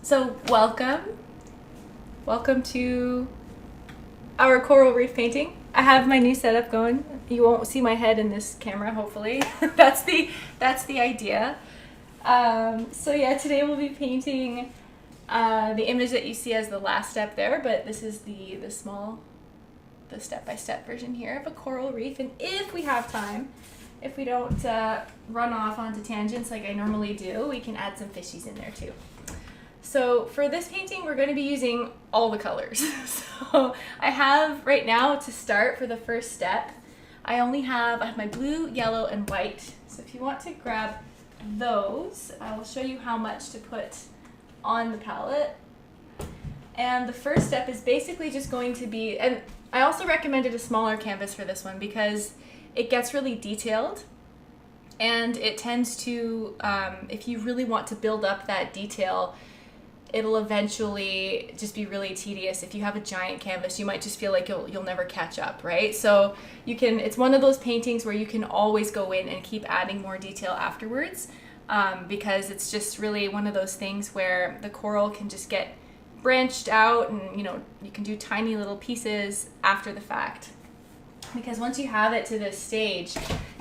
So welcome to our coral reef painting. I have my new setup going. You won't see my head in this camera, hopefully. that's the idea. So yeah, today we'll be painting the image that you see as the last step there, but this is the step-by-step version here of a coral reef. And if we have time, if we don't run off onto tangents like I normally do, we can add some fishies in there too. So for this painting, we're going to be using all the colors. So I have right now, to start for the first step, I have my blue, yellow, and white. So if you want to grab those, I will show you how much to put on the palette. And the first step is basically just going to be, and I also recommended a smaller canvas for this one because it gets really detailed. And it tends to, if you really want to build up that detail, it'll eventually just be really tedious. If you have a giant canvas, you might just feel like you'll never catch up, right? So it's one of those paintings where you can always go in and keep adding more detail afterwards, because it's just really one of those things where the coral can just get branched out, and you can do tiny little pieces after the fact. Because once you have it to this stage,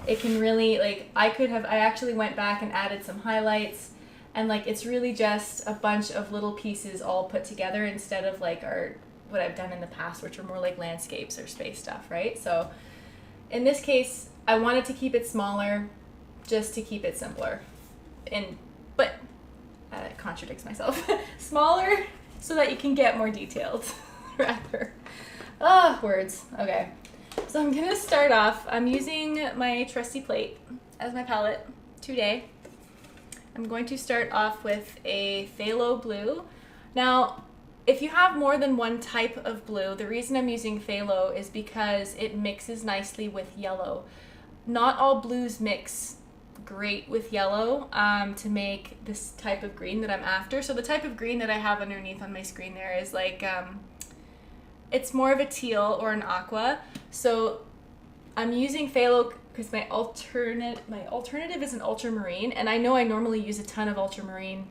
it can really, I actually went back and added some highlights, and it's really just a bunch of little pieces all put together instead of what I've done in the past, which are more like landscapes or space stuff, right? So in this case, I wanted to keep it smaller just to keep it simpler. But it contradicts myself. Smaller so that you can get more detailed, rather. Words. Okay. So I'm gonna start off, I'm using my trusty plate as my palette today. I'm going to start off with a phthalo blue. Now, if you have more than one type of blue, the reason I'm using phthalo is because it mixes nicely with yellow. Not all blues mix great with yellow to make this type of green that I'm after. So the type of green that I have underneath on my screen there is it's more of a teal or an aqua. So I'm using phthalo because my alternative is an ultramarine, and I know I normally use a ton of ultramarine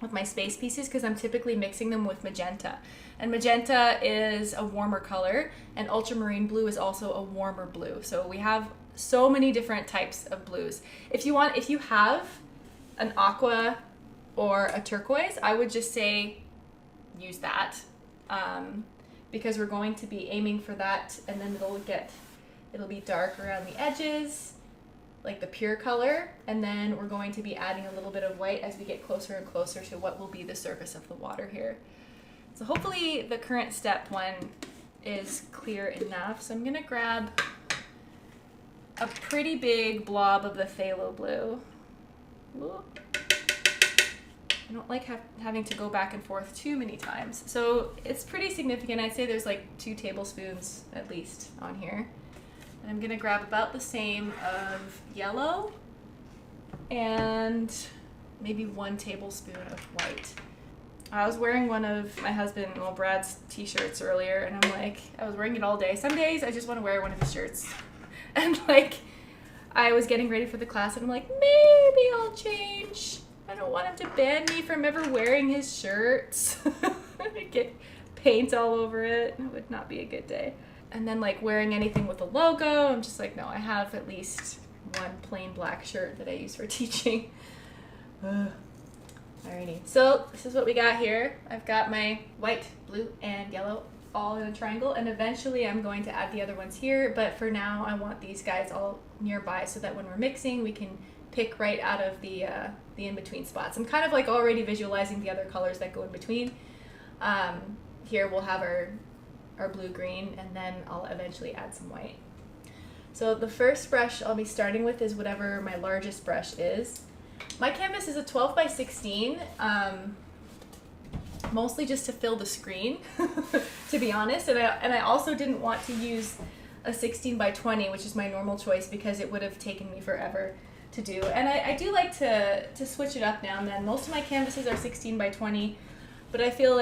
with my space pieces because I'm typically mixing them with magenta. And magenta is a warmer color, and ultramarine blue is also a warmer blue. So we have so many different types of blues. If you have an aqua or a turquoise, I would just say use that. Because we're going to be aiming for that, and then it'll be dark around the edges, like the pure color, and then we're going to be adding a little bit of white as we get closer and closer to what will be the surface of the water here. So hopefully the current step one is clear enough. So I'm gonna grab a pretty big blob of the phthalo blue. Ooh. I don't like having to go back and forth too many times. So it's pretty significant. I'd say there's 2 tablespoons at least on here. And I'm gonna grab about the same of yellow and maybe 1 tablespoon of white. I was wearing one of my husband, Brad's t-shirts earlier, and I was wearing it all day. Some days I just want to wear one of his shirts. And I was getting ready for the class, and I'm like, maybe I'll change. I don't want him to ban me from ever wearing his shirts. Get paint all over it. It would not be a good day. And then wearing anything with a logo, I'm just no, I have at least one plain black shirt that I use for teaching. Alrighty, so this is what we got here. I've got my white, blue, and yellow all in a triangle, and eventually I'm going to add the other ones here, but for now I want these guys all nearby so that when we're mixing, we can pick right out of the in-between spots. I'm kind of already visualizing the other colors that go in between. Here we'll have our blue-green, and then I'll eventually add some white. So the first brush I'll be starting with is whatever my largest brush is. My canvas is a 12 by 16, mostly just to fill the screen, to be honest. And I also didn't want to use a 16 by 20, which is my normal choice, because it would have taken me forever to do. And I do like to switch it up now and then. Most of my canvases are 16 by 20, but I feel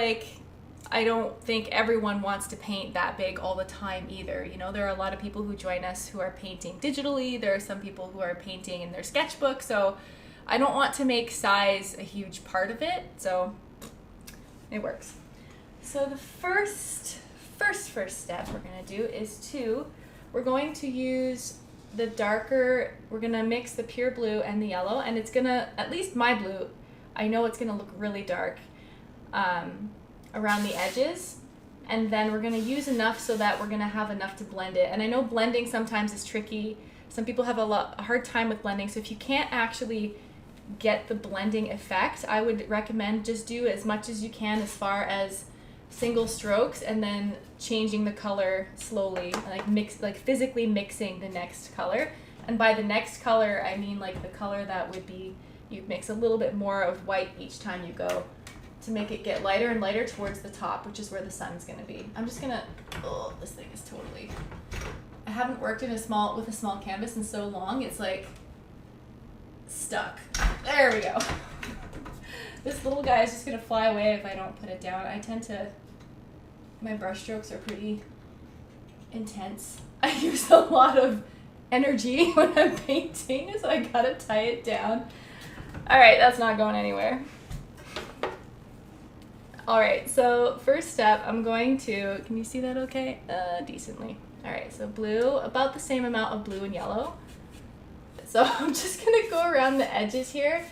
I don't think everyone wants to paint that big all the time either. There are a lot of people who join us who are painting digitally. There are some people who are painting in their sketchbook. So I don't want to make size a huge part of it. So It works. So the first step we're gonna do is we're going to use the darker, we're gonna mix the pure blue and the yellow, and it's gonna, at least my blue, I know it's gonna look really dark around the edges. And then we're gonna use enough so that we're gonna have enough to blend it. And I know blending sometimes is tricky. Some people have a hard time with blending. So if you can't actually get the blending effect, I would recommend just do as much as you can as far as single strokes and then changing the color slowly, like physically mixing the next color. And by the next color, I mean like the color that would be, you mix a little bit more of white each time you go, to make it get lighter and lighter towards the top, which is where the sun's gonna be. I'm just gonna, oh, this thing is totally, I haven't worked with a small canvas in so long, it's like stuck. There we go. This little guy is just gonna fly away if I don't put it down. My brush strokes are pretty intense. I use a lot of energy when I'm painting, so I gotta tie it down. All right, that's not going anywhere. All right, so first step, I'm going to, can you see that okay? Decently. All right, so blue, about the same amount of blue and yellow. So I'm just gonna go around the edges here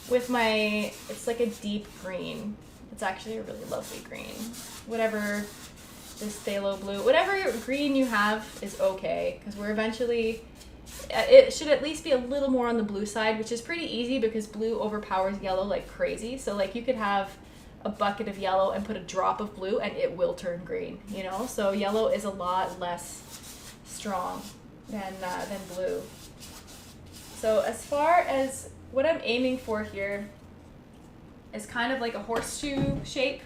with it's like a deep green. It's actually a really lovely green. Whatever, this phthalo blue, whatever green you have is okay, because we're eventually, it should at least be a little more on the blue side, which is pretty easy because blue overpowers yellow like crazy. So like you could have a bucket of yellow and put a drop of blue and it will turn green, you know? So yellow is a lot less strong than blue. So as far as what I'm aiming for here is kind of like a horseshoe shape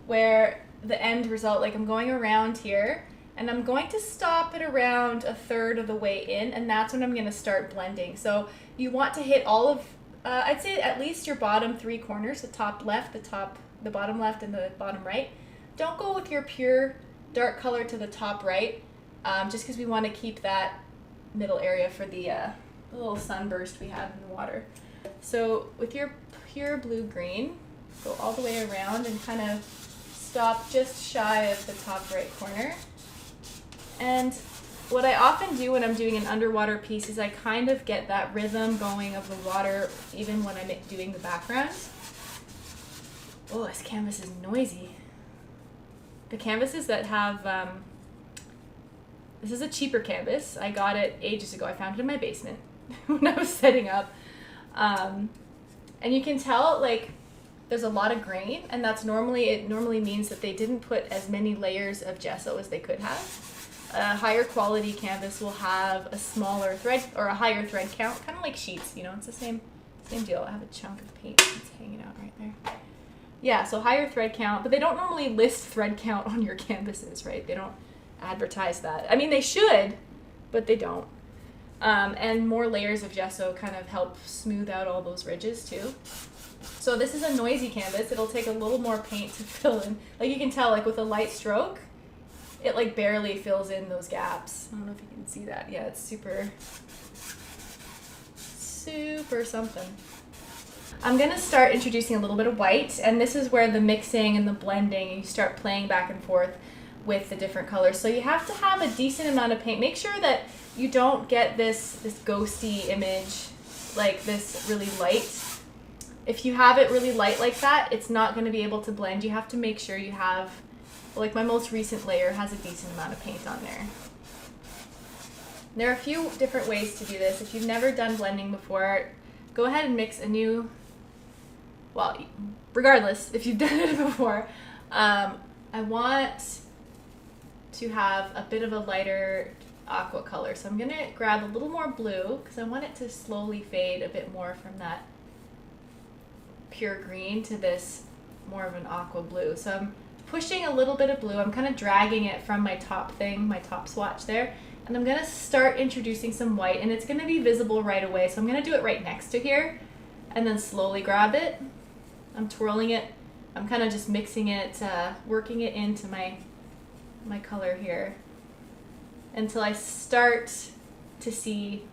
where the end result, like I'm going around here and I'm going to stop it around a third of the way in, and that's when I'm gonna start blending. So you want to hit all of, I'd say at least your bottom three corners, the top left, the bottom left, and the bottom right. Don't go with your pure dark color to the top right, just because we want to keep that middle area for the little sunburst we had in the water. So with your pure blue-green, go all the way around and kind of stop just shy of the top right corner. And what I often do when I'm doing an underwater piece is I kind of get that rhythm going of the water even when I'm doing the background. Oh, this canvas is noisy. The canvases that have, this is a cheaper canvas. I got it ages ago. I found it in my basement when I was setting up. And you can tell like there's a lot of grain, and it normally means that they didn't put as many layers of gesso as they could have. A higher quality canvas will have a smaller thread or a higher thread count, kind of like sheets, you know, it's the same deal. I have a chunk of paint that's hanging out right there. Yeah, so higher thread count, but they don't normally list thread count on your canvases, right? They don't advertise that. I mean, they should, but they don't. And more layers of gesso kind of help smooth out all those ridges too. So this is a noisy canvas. It'll take a little more paint to fill in. Like you can tell, like with a light stroke, it like barely fills in those gaps. I don't know if you can see that. Yeah, it's super something. I'm gonna start introducing a little bit of white, and this is where the mixing and the blending, you start playing back and forth with the different colors. So you have to have a decent amount of paint. Make sure that you don't get this ghosty image, like this really light. If you have it really light like that, it's not gonna be able to blend. You have to make sure you have, like my most recent layer has a decent amount of paint on there. There are a few different ways to do this. If you've never done blending before, go ahead and mix a new, well, regardless, if you've done it before, I want to have a bit of a lighter aqua color. So I'm gonna grab a little more blue because I want it to slowly fade a bit more from that pure green to this more of an aqua blue. So I'm pushing a little bit of blue. I'm kind of dragging it from my top thing, my top swatch there. And I'm gonna start introducing some white, and it's gonna be visible right away. So I'm gonna do it right next to here and then slowly grab it. I'm twirling it. I'm kind of just mixing it, working it into my color here until I start to see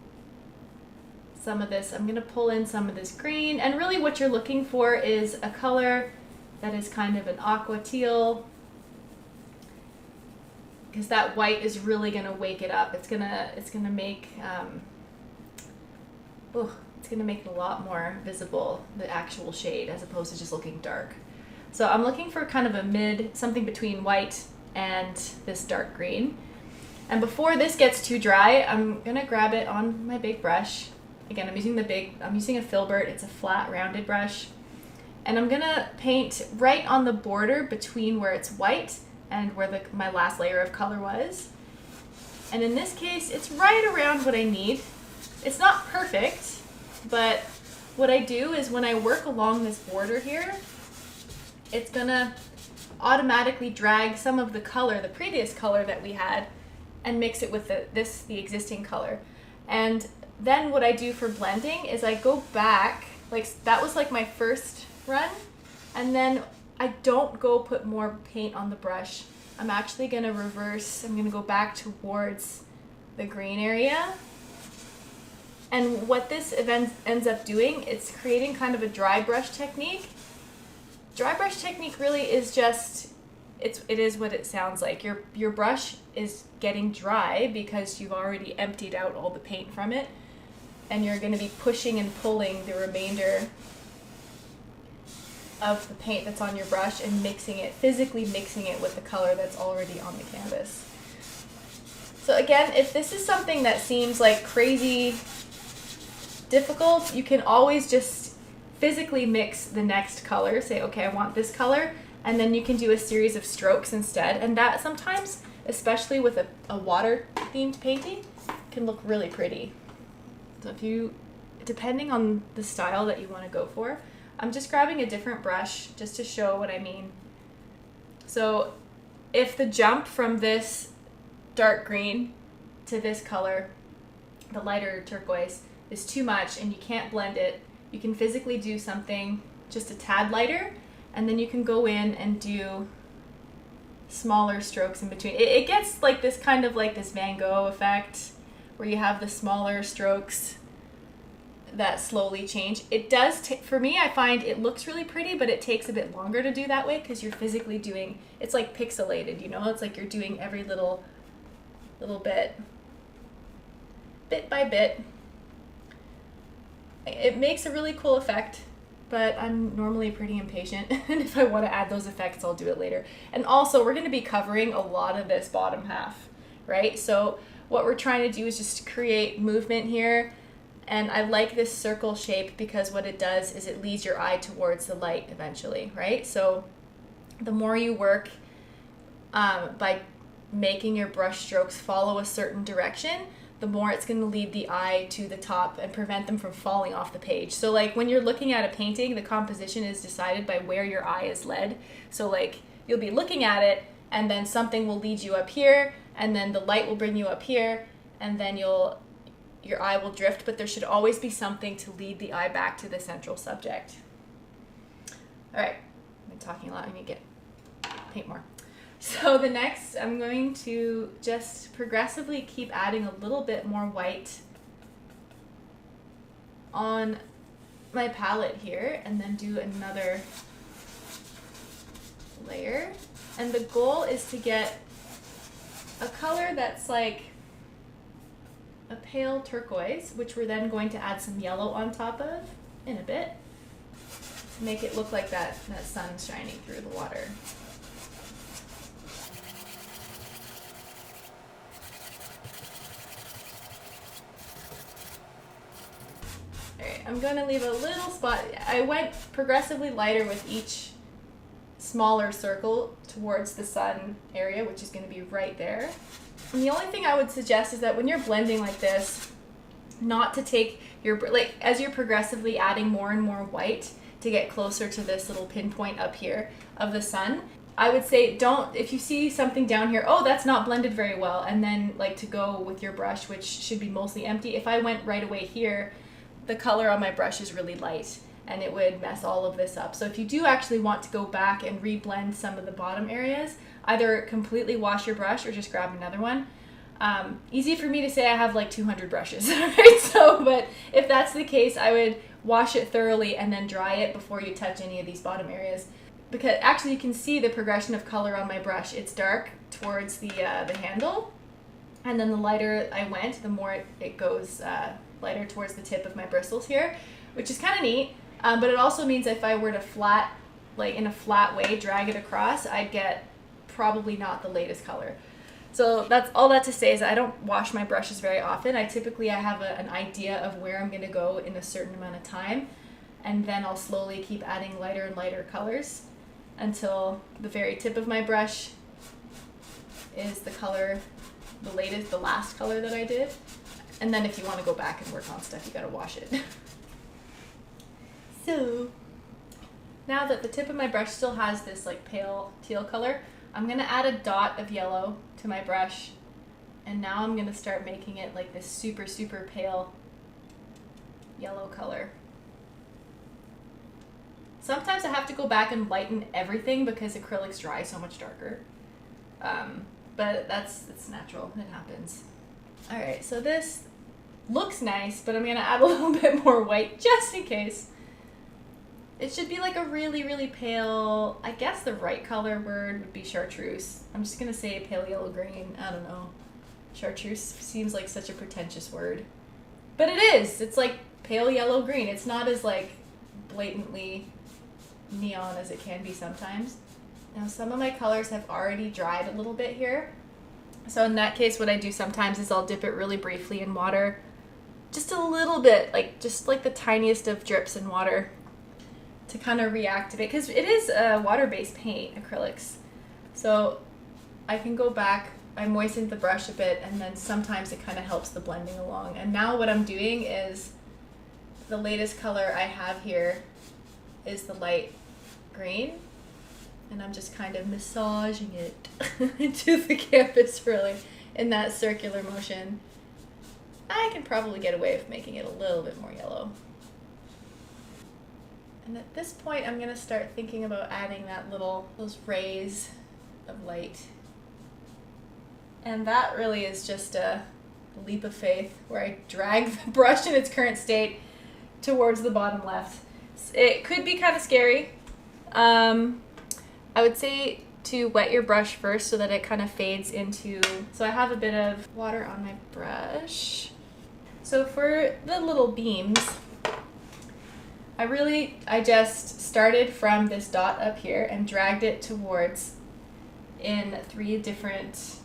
some of this. I'm gonna pull in some of this green, and really what you're looking for is a color that is kind of an aqua teal, because that white is really gonna wake it up. It's gonna make it's gonna make it a lot more visible, the actual shade, as opposed to just looking dark. So I'm looking for kind of a mid, something between white and this dark green. And before this gets too dry, I'm gonna grab it on my big brush. Again, I'm using a filbert. It's a flat, rounded brush. And I'm gonna paint right on the border between where it's white and where my last layer of color was. And in this case, it's right around what I need. It's not perfect, but what I do is when I work along this border here, it's gonna automatically drag some of the color, the previous color that we had, and mix it with the existing color. And then what I do for blending is I go back, like that was like my first run, and then I don't go put more paint on the brush. I'm actually gonna reverse, I'm gonna go back towards the green area. And what this event ends up doing, it's creating kind of a dry brush technique. Dry brush technique really is just, it is what it sounds like. Your brush is getting dry because you've already emptied out all the paint from it, and you're going to be pushing and pulling the remainder of the paint that's on your brush and physically mixing it with the color that's already on the canvas. So again, if this is something that seems like crazy difficult, you can always just physically mix the next color. Say, okay, I want this color, and then you can do a series of strokes instead. And that sometimes, especially with a water-themed painting, can look really pretty. So depending on the style that you want to go for, I'm just grabbing a different brush just to show what I mean. So if the jump from this dark green to this color, the lighter turquoise, is too much and you can't blend it, you can physically do something just a tad lighter, and then you can go in and do smaller strokes in between. It gets like this kind of like this Van Gogh effect where you have the smaller strokes that slowly change. It does for me, I find it looks really pretty, but it takes a bit longer to do that way because you're physically doing, it's like pixelated, you know? It's like you're doing every little bit by bit. It makes a really cool effect, but I'm normally pretty impatient, and if I want to add those effects, I'll do it later. And also, we're going to be covering a lot of this bottom half, right? So what we're trying to do is just create movement here, and I like this circle shape because what it does is it leads your eye towards the light eventually, right? So the more you work by making your brush strokes follow a certain direction, the more it's going to lead the eye to the top and prevent them from falling off the page. So like when you're looking at a painting, the composition is decided by where your eye is led. So like you'll be looking at it, and then something will lead you up here, and then the light will bring you up here, and then your eye will drift, but there should always be something to lead the eye back to the central subject. All right, I've been talking a lot, I need to paint more. So the next, I'm going to just progressively keep adding a little bit more white on my palette here, and then do another layer. And the goal is to get a color that's like a pale turquoise, which we're then going to add some yellow on top of in a bit to make it look like that sun's shining through the water. Alright, I'm going to leave a little spot. I went progressively lighter with each smaller circle towards the sun area, which is going to be right there. And the only thing I would suggest is that when you're blending like this, not to take as you're progressively adding more and more white to get closer to this little pinpoint up here of the sun, I would say if you see something down here, oh, that's not blended very well, and then like to go with your brush, which should be mostly empty. If I went right away here, the color on my brush is really light, and it would mess all of this up. So if you do actually want to go back and reblend some of the bottom areas, either completely wash your brush or just grab another one. Easy for me to say I have like 200 brushes, right? So, but if that's the case, I would wash it thoroughly and then dry it before you touch any of these bottom areas. because actually you can see the progression of color on my brush. It's dark towards the handle, and then the lighter I went, the more it goes lighter towards the tip of my bristles here, which is kind of neat. But it also means if I were to flat, like in a flat way, drag it across, I'd get probably not the latest color. So that's all that to say is I don't wash my brushes very often. I have an idea of where I'm going to go in a certain amount of time, and then I'll slowly keep adding lighter and lighter colors until the very tip of my brush is the color, the last color that I did. And then if you want to go back and work on stuff, you got to wash it. So now that the tip of my brush still has this like pale teal color, I'm going to add a dot of yellow to my brush, and now I'm going to start making it like this super, super pale yellow color. Sometimes I have to go back and lighten everything because acrylics dry so much darker. But it's natural, it happens. All right, so this looks nice, but I'm going to add a little bit more white just in case. It should be like a really, really pale, I guess the right color word would be chartreuse. I'm just going to say pale yellow green. I don't know. Chartreuse seems like such a pretentious word. But it is. It's like pale yellow green. It's not as like blatantly neon as it can be sometimes. Now some of my colors have already dried a little bit here. So in that case, what I do sometimes is I'll dip it really briefly in water. Just a little bit, just like the tiniest of drips in water, to kind of reactivate, because it is a water-based paint, acrylics. So I can go back, I moistened the brush a bit, and then sometimes it kind of helps the blending along. And now what I'm doing is, the latest color I have here is the light green, and I'm just kind of massaging it into the canvas, really, in that circular motion. I can probably get away with making it a little bit more yellow. And at this point, I'm going to start thinking about adding those rays of light. And that really is just a leap of faith, where I drag the brush in its current state towards the bottom left. It could be kind of scary. I would say to wet your brush first so that it kind of fades into... So I have a bit of water on my brush. So for the little beams, I just started from this dot up here and dragged it towards in 3 different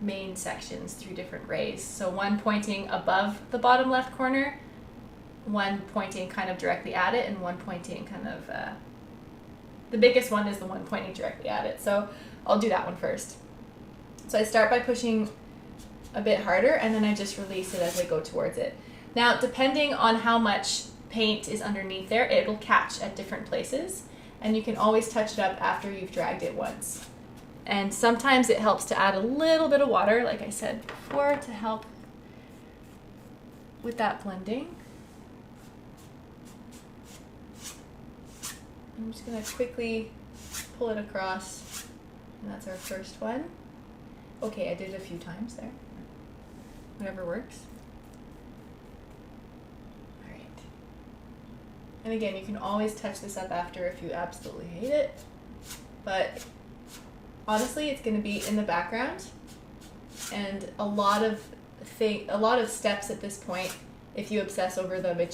main sections, 3 different rays. So one pointing above the bottom left corner, one pointing kind of directly at it, and one pointing kind of, the biggest one is the one pointing directly at it. So I'll do that one first. So I start by pushing a bit harder, and then I just release it as I go towards it. Now, depending on how much paint is underneath there, it'll catch at different places, and you can always touch it up after you've dragged it once. And sometimes it helps to add a little bit of water, like I said before, to help with that blending. I'm just going to quickly pull it across, and that's our first one. Okay, I did it a few times there. Whatever works. Alright. And again, you can always touch this up after if you absolutely hate it. But honestly, it's going to be in the background, and a lot of steps at this point, if you obsess over them, it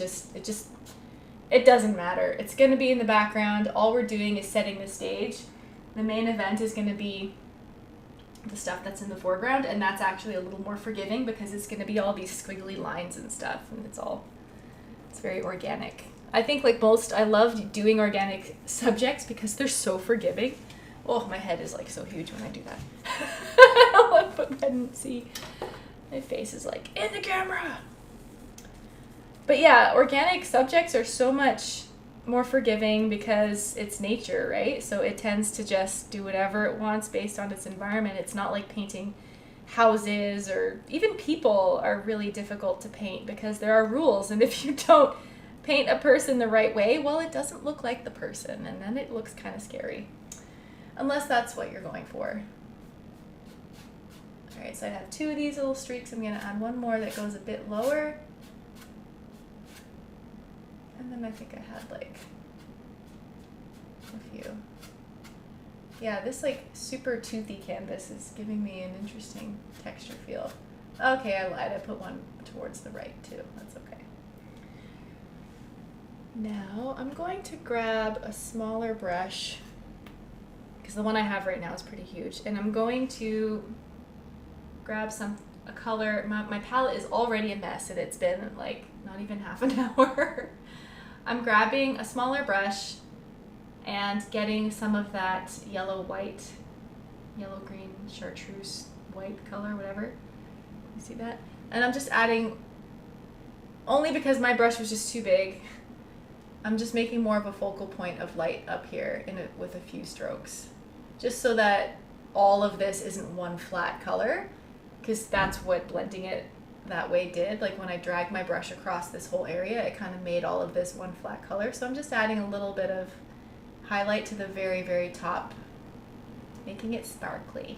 doesn't matter. It's going to be in the background. All we're doing is setting the stage. The main event is going to be the stuff that's in the foreground, and that's actually a little more forgiving because it's going to be all these squiggly lines and stuff, and it's very organic. I think like most, I love doing organic subjects because they're so forgiving. Oh, my head is like so huge when I do that. I'll put my head and see. My face is like in the camera. But yeah, organic subjects are so much more forgiving because it's nature, right? So it tends to just do whatever it wants based on its environment. It's not like painting houses, or even people are really difficult to paint because there are rules. And if you don't paint a person the right way, well, it doesn't look like the person, and then it looks kind of scary. Unless that's what you're going for. All right, so I have 2 of these little streaks. I'm going to add one more that goes a bit lower. And then I think I had like a few. Yeah, this like super toothy canvas is giving me an interesting texture feel. Okay, I lied. I put one towards the right too. That's okay. Now I'm going to grab a smaller brush because the one I have right now is pretty huge, and I'm going to grab a color. My palette is already a mess and it's been like not even half an hour. I'm grabbing a smaller brush and getting some of that yellow green chartreuse white color, whatever. You see that? And I'm just adding, only because my brush was just too big, I'm just making more of a focal point of light up here with a few strokes. Just so that all of this isn't one flat color, because that's what blending it that way did. Like when I dragged my brush across this whole area, it kind of made all of this one flat color. So I'm just adding a little bit of highlight to the very, very top, making it sparkly.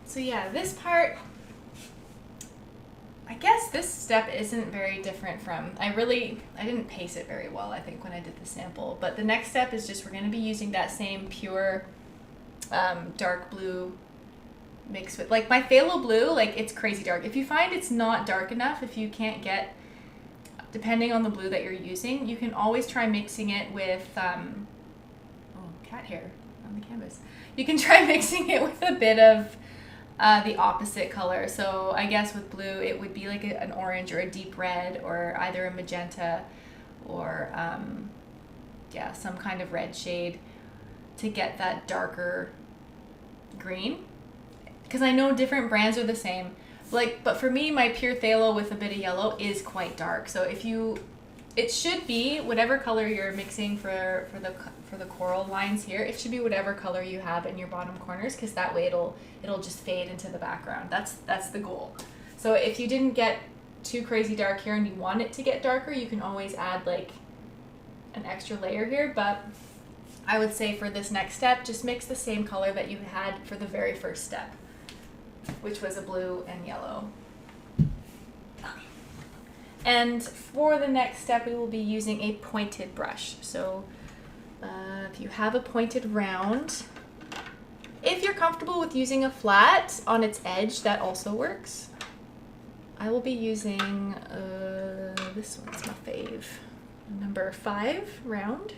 So yeah, this part, I guess this step isn't very different from, I didn't pace it very well, I think, when I did the sample. But the next step is just, we're going to be using that same pure dark blue mixed with, like my phthalo blue, like it's crazy dark. If you find it's not dark enough, if you can't get, depending on the blue that you're using, you can always try mixing it with, cat hair on the canvas. You can try mixing it with a bit of the opposite color. So I guess with blue, it would be like an orange or a deep red, or either a magenta or, yeah, some kind of red shade to get that darker green. Because I know different brands are the same. Like, but for me, my pure phthalo with a bit of yellow is quite dark. So it should be whatever color you're mixing for the coral lines here. It should be whatever color you have in your bottom corners, because that way it'll just fade into the background. That's the goal. So if you didn't get too crazy dark here and you want it to get darker, you can always add like an extra layer here. But I would say for this next step, just mix the same color that you had for the very first step, which was a blue and yellow. Okay. And for the next step, we will be using a pointed brush. So if you have a pointed round, if you're comfortable with using a flat on its edge, that also works. I will be using, this one's my fave, number 5 round.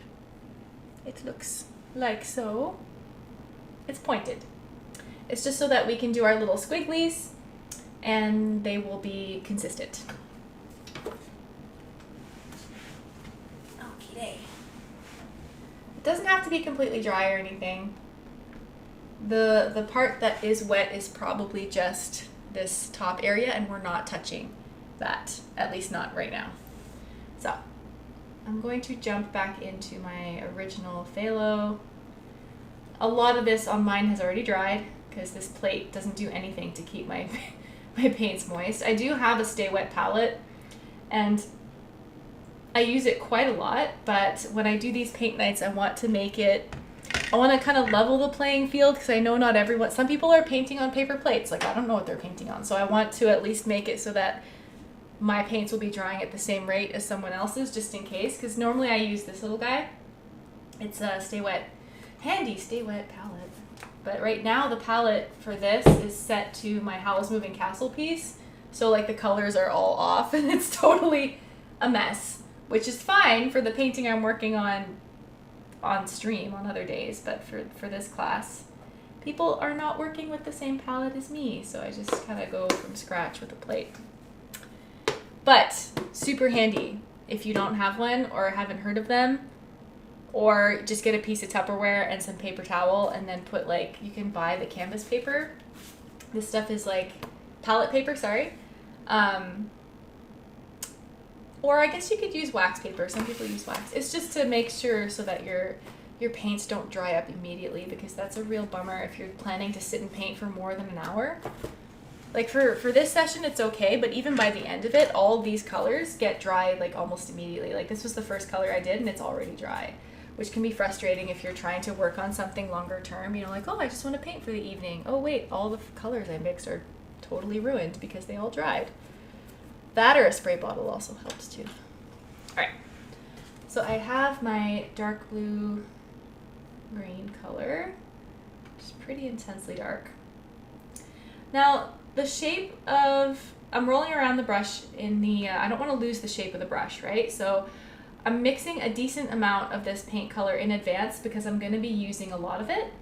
It looks like so. It's pointed. It's just so that we can do our little squigglies and they will be consistent. Okay. It doesn't have to be completely dry or anything. The part that is wet is probably just this top area, and we're not touching that, at least not right now. So I'm going to jump back into my original phthalo. A lot of this on mine has already dried, because this plate doesn't do anything to keep my paints moist. I do have a Stay Wet palette, and I use it quite a lot, but when I do these paint nights, I want to kind of level the playing field, because I know not everyone, some people are painting on paper plates, like I don't know what they're painting on, so I want to at least make it so that my paints will be drying at the same rate as someone else's, just in case, because normally I use this little guy. It's a Stay Wet, handy Stay Wet palette. But right now the palette for this is set to my Howl's Moving Castle piece. So like the colors are all off and it's totally a mess, which is fine for the painting I'm working on stream on other days. But for this class, people are not working with the same palette as me. So I just kind of go from scratch with a plate. But super handy if you don't have one or haven't heard of them. Or just get a piece of Tupperware and some paper towel, and then put like, you can buy the canvas paper. This stuff is like palette paper, sorry. Or I guess you could use wax paper. Some people use wax. It's just to make sure so that your paints don't dry up immediately, because that's a real bummer if you're planning to sit and paint for more than an hour. Like for this session, it's okay, but even by the end of it, all these colors get dry like almost immediately. Like this was the first color I did and it's already dry, which can be frustrating if you're trying to work on something longer term. You know, like, oh, I just want to paint for the evening. Oh, wait, all the colors I mixed are totally ruined because they all dried. That or a spray bottle also helps too. All right, so I have my dark blue green color, which is pretty intensely dark. Now, the shape of, I'm rolling around the brush in the, I don't want to lose the shape of the brush, right? So I'm mixing a decent amount of this paint color in advance because I'm going to be using a lot of it,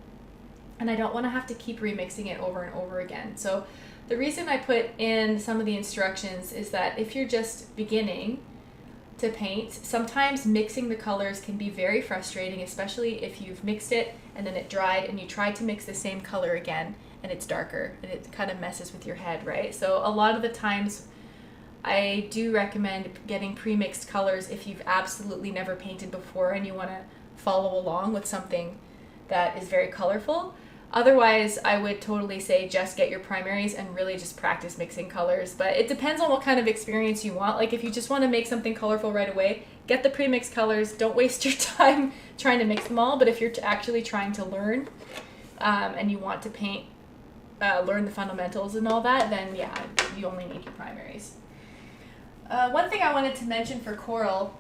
and I don't want to have to keep remixing it over and over again. So the reason I put in some of the instructions is that if you're just beginning to paint, sometimes mixing the colors can be very frustrating, especially if you've mixed it and then it dried and you tried to mix the same color again and it's darker and it kind of messes with your head, right? So a lot of the times I do recommend getting pre-mixed colors if you've absolutely never painted before and you want to follow along with something that is very colorful. Otherwise, I would totally say just get your primaries and really just practice mixing colors. But it depends on what kind of experience you want. Like if you just want to make something colorful right away, get the pre-mixed colors. Don't waste your time trying to mix them all. But if you're actually trying to learn and you want to paint, learn the fundamentals and all that, then yeah, you only need your primaries. One thing I wanted to mention for coral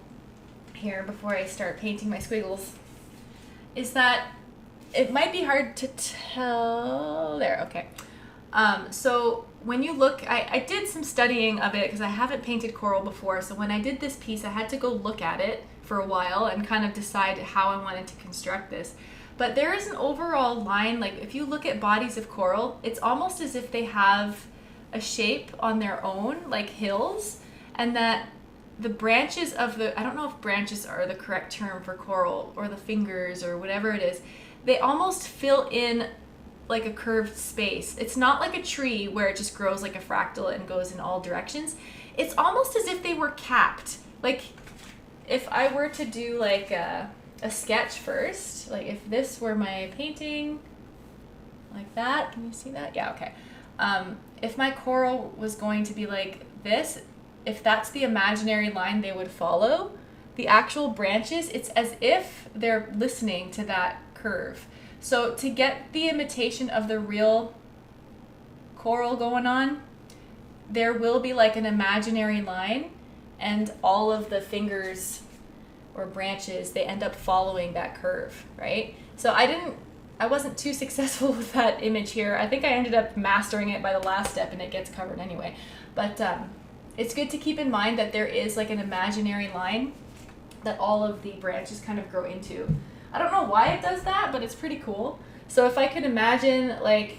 here before I start painting my squiggles is that it might be hard to tell there, okay. So when you look, I did some studying of it because I haven't painted coral before. So when I did this piece, I had to go look at it for a while and kind of decide how I wanted to construct this. But there is an overall line, like if you look at bodies of coral, it's almost as if they have a shape on their own, like hills, and that the branches of the, I don't know if branches are the correct term for coral, or the fingers or whatever it is, they almost fill in like a curved space. It's not like a tree where it just grows like a fractal and goes in all directions. It's almost as if they were capped. Like if I were to do like a sketch first, like if this were my painting like that, can you see that? Yeah, okay. If my coral was going to be like this, if that's the imaginary line they would follow, the actual branches, it's as if they're listening to that curve. So to get the imitation of the real coral going on, there will be like an imaginary line, and all of the fingers or branches, they end up following that curve, right? So I wasn't too successful with that image here. I think I ended up mastering it by the last step and it gets covered anyway. But it's good to keep in mind that there is like an imaginary line that all of the branches kind of grow into. I don't know why it does that, but it's pretty cool. So if I could imagine like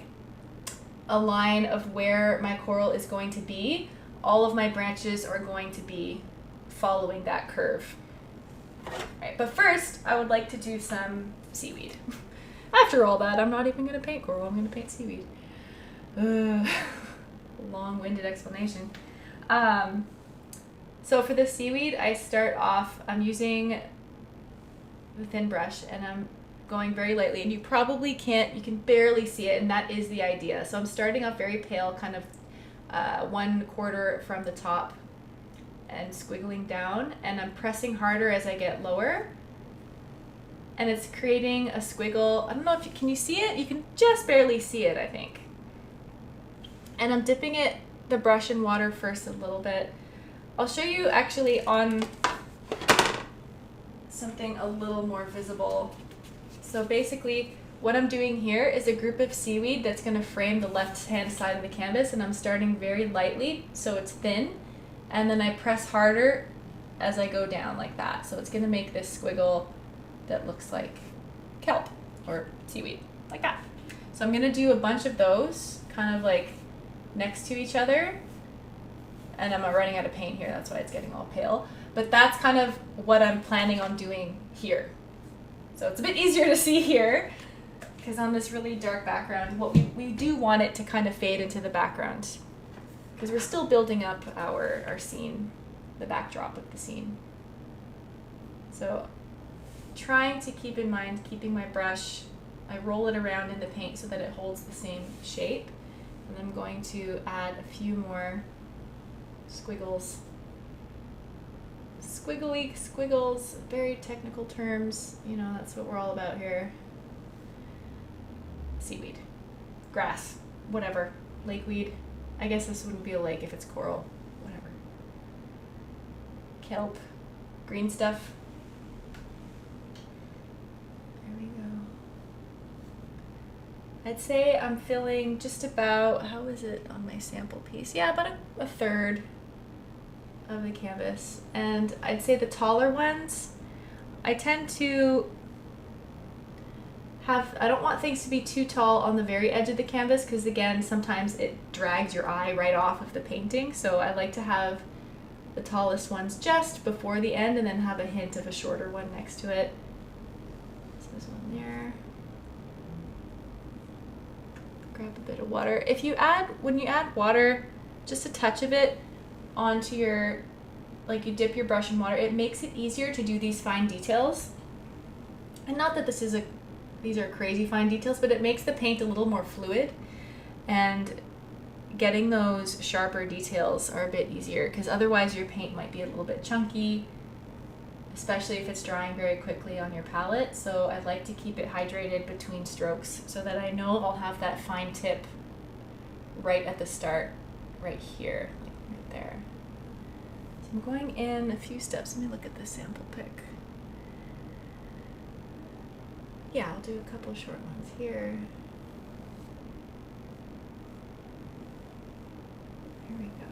a line of where my coral is going to be, all of my branches are going to be following that curve. All right, but first I would like to do some seaweed. After all that, I'm not even going to paint coral, I'm going to paint seaweed. Long-winded explanation. So for the seaweed, I start off, I'm using the thin brush and I'm going very lightly, and you probably can't, you can barely see it, and that is the idea. So I'm starting off very pale, kind of 1/4 from the top and squiggling down, and I'm pressing harder as I get lower, and it's creating a squiggle. I don't know if you can you see it? You can just barely see it, I think. And I'm dipping the brush in water first a little bit. I'll show you actually on something a little more visible. So basically what I'm doing here is a group of seaweed that's going to frame the left-hand side of the canvas, and I'm starting very lightly so it's thin, and then I press harder as I go down like that. So it's going to make this squiggle that looks like kelp or seaweed, like that. So I'm going to do a bunch of those kind of like next to each other, and I'm running out of paint here, that's why it's getting all pale. But that's kind of what I'm planning on doing here. So it's a bit easier to see here because on this really dark background, what we do want it to kind of fade into the background because we're still building up our scene, the backdrop of the scene. So trying to keep in mind keeping my brush, I roll it around in the paint so that it holds the same shape, and I'm going to add a few more squiggles. Squiggly squiggles, very technical terms, you know, that's what we're all about here. Seaweed, grass, whatever, lakeweed. I guess this wouldn't be a lake if it's coral, whatever. Kelp, green stuff. There we go. I'd say I'm filling just about, how is it on my sample piece? Yeah, about a third of the canvas. And I'd say the taller ones, I tend to I don't want things to be too tall on the very edge of the canvas because again, sometimes it drags your eye right off of the painting. So I like to have the tallest ones just before the end and then have a hint of a shorter one next to it. So this one there. Grab a bit of water. When you add water, just a touch of it onto your, like you dip your brush in water, it makes it easier to do these fine details. And not that these are crazy fine details, but it makes the paint a little more fluid, and getting those sharper details are a bit easier because otherwise your paint might be a little bit chunky, especially if it's drying very quickly on your palette. So I like to keep it hydrated between strokes so that I know I'll have that fine tip right at the start, right here, like right there. So I'm going in a few steps. Let me look at this sample pic. Yeah, I'll do a couple short ones here. Here we go.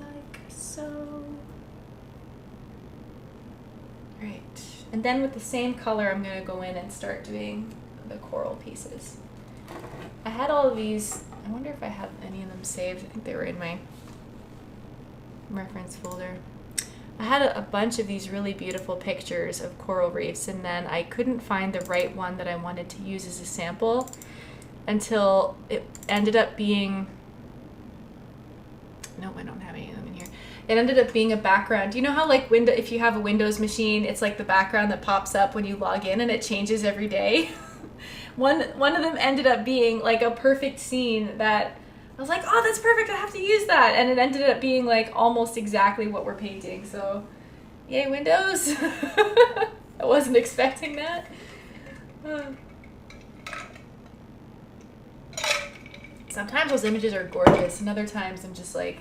Like so. Right. And then with the same color, I'm going to go in and start doing the coral pieces. I had all of these. I wonder if I have any of them saved. I think they were in my reference folder. I had a bunch of these really beautiful pictures of coral reefs, and then I couldn't find the right one that I wanted to use as a sample until it ended up being, nope, I don't have any of them in here. It ended up being a background. You know how like if you have a Windows machine, it's like the background that pops up when you log in and it changes every day? One of them ended up being like a perfect scene that I was like, oh, that's perfect, I have to use that. And it ended up being like almost exactly what we're painting. So, yay, Windows. I wasn't expecting that. Sometimes those images are gorgeous, and other times I'm just like,